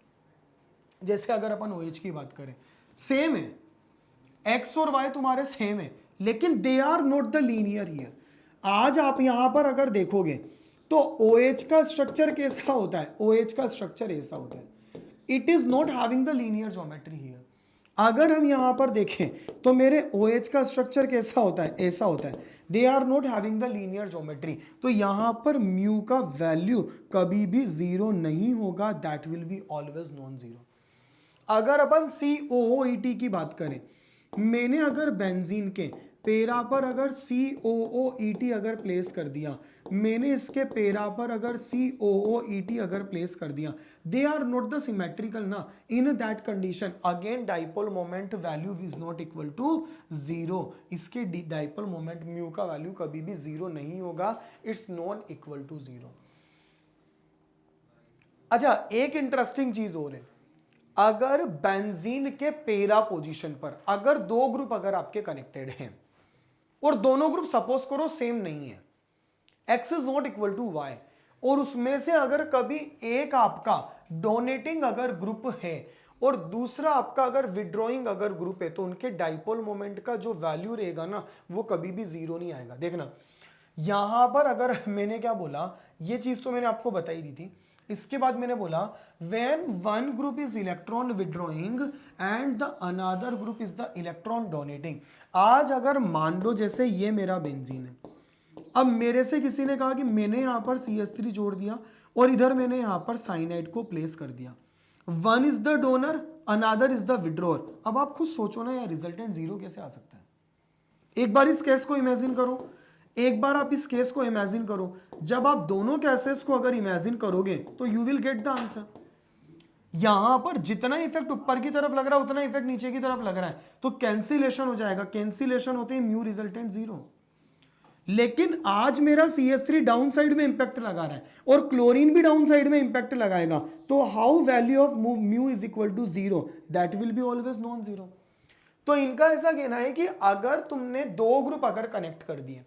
जैसे अगर अपन OH की बात करें, same है, x और y तुम्हारे सेम है, लेकिन they are not the linear here. आज आप यहां पर अगर देखोगे तो OH का स्ट्रक्चर कैसा होता है, OH का स्ट्रक्चर ऐसा होता है, it is not having the linear geometry here. अगर हम यहां पर देखें तो मेरे OH का स्ट्रक्चर कैसा होता है, ऐसा होता है, they are not having the linear geometry. तो यहां पर म्यू का वैल्यू कभी भी 0 नहीं होगा, that will be always non 0। अगर अपन COOET की बात करें, मैंने अगर बेंजीन के पेरा पर अगर COOET अगर प्लेस कर दिया, मैंने इसके पेरा पर अगर COOET अगर प्लेस कर दिया, they are not the symmetrical ना, in that condition again dipole moment value is not equal to 0। इसके डाइपोल मोमेंट म्यू का वैल्यू कभी भी 0 नहीं होगा, इट्स नॉन इक्वल टू 0। अच्छा, एक इंटरेस्टिंग चीज और है, अगर बेंजीन के पेरा पोजीशन पर अगर दो ग्रुप अगर आपके कनेक्टेड हैं और दोनों ग्रुप सपोज करो सेम नहीं है, x is not equal to y, और उसमें से अगर कभी एक आपका डोनेटिंग अगर ग्रुप है और दूसरा आपका अगर विड्रॉइंग अगर ग्रुप है, तो उनके डाइपोल मोमेंट का जो वैल्यू रहेगा ना वो कभी भी 0 नहीं आएगा। देखना यहां पर अगर मैंने क्या बोला, ये चीज तो मैंने आपको बताई दी थी। इसके बाद मैंने बोला when one group is electron withdrawing and the another group is the electron donating। आज अगर मान लो जैसे ये मेरा बेंजीन है, अब मेरे से किसी ने कहा कि मैंने यहां पर CH3 जोड़ दिया और इधर मैंने यहां पर साइनाइड को प्लेस कर दिया, one is the donor another is the withdrawer. अब आप खुद सोचो ना यार, रिजल्टेंट 0 कैसे आ सकता है। एक बार इस केस को इमेजिन करो, एक बार आप इस केस को इमेजिन करो, जब आप दोनों केसेस को अगर इमेजिन करोगे तो you will get the answer. यहां पर जितना इफेक्ट ऊपर की तरफ लग रहा है उतना इफेक्ट नीचे की तरफ लग रहा है, तो कैंसिलेशन हो जाएगा, कैंसिलेशन होते ही म्यू रिजल्टेंट 0। लेकिन आज मेरा CH3 डाउन साइड में इंपैक्ट लगा रहा है और क्लोरीन भी डाउन साइड में इंपैक्ट लगाएगा, तो how value of mu is equal to 0, that will be always non 0। तो इनका ऐसा कहना है कि अगर तुमने दो ग्रुप अगर कनेक्ट कर दिए,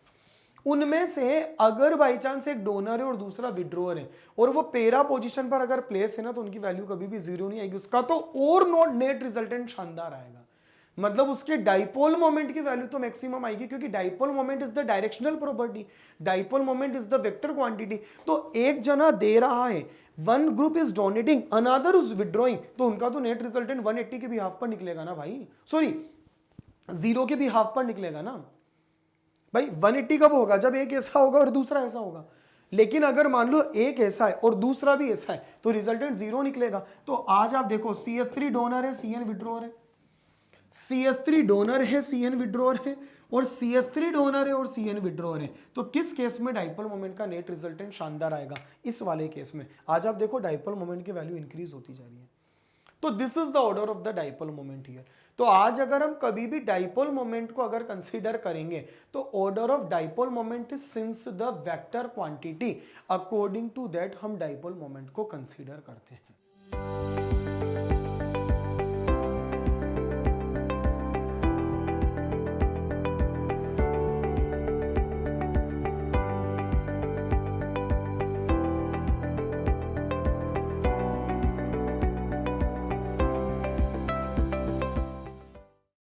उनमें से अगर बाई चांस एक डोनर है और दूसरा विड्रोअर है और वो पेरा पोजीशन पर अगर प्लेस है ना, तो उनकी वैल्यू कभी भी 0 नहीं आएगी, उसका तो और नॉट नेट रिजल्टेंट शानदार आएगा। मतलब उसके डाइपोल मोमेंट की वैल्यू तो मैक्सिमम आएगी, क्योंकि dipole moment is the directional property, dipole moment is the vector quantity. तो एक जना दे रहा है, one group is donating another is withdrawing, तो उनका तो नेट रिजल्टेंट 180 के भी हाफ पर निकलेगा ना भाई, सॉरी 0 के भी हाफ पर निकलेगा ना भाई। 180 कब होगा, जब एक ऐसा होगा और दूसरा ऐसा होगा। लेकिन अगर मान लो एक ऐसा है और दूसरा भी ऐसा है तो रिजल्टेंट 0 निकलेगा। तो आज आप देखो CH3 डोनर है, CN विड्रॉअर है, CH3 डोनर है, CN विड्रॉअर है, और CH3 डोनर है और CN विड्रॉअर है, तो किस केस में डाइपोल मोमेंट का नेट रिजल्टेंट शानदार आएगा? इस वाले केस में। आज आप देखो डाइपोल मोमेंट की वैल्यू इंक्रीज होती जा रही है। तो this is the order of the dipole moment here. तो आज अगर हम कभी भी डाइपोल मोमेंट को अगर कंसीडर करेंगे तो order of dipole moment is since the vector quantity, according to that हम डाइपोल मोमेंट को कंसीडर करते हैं।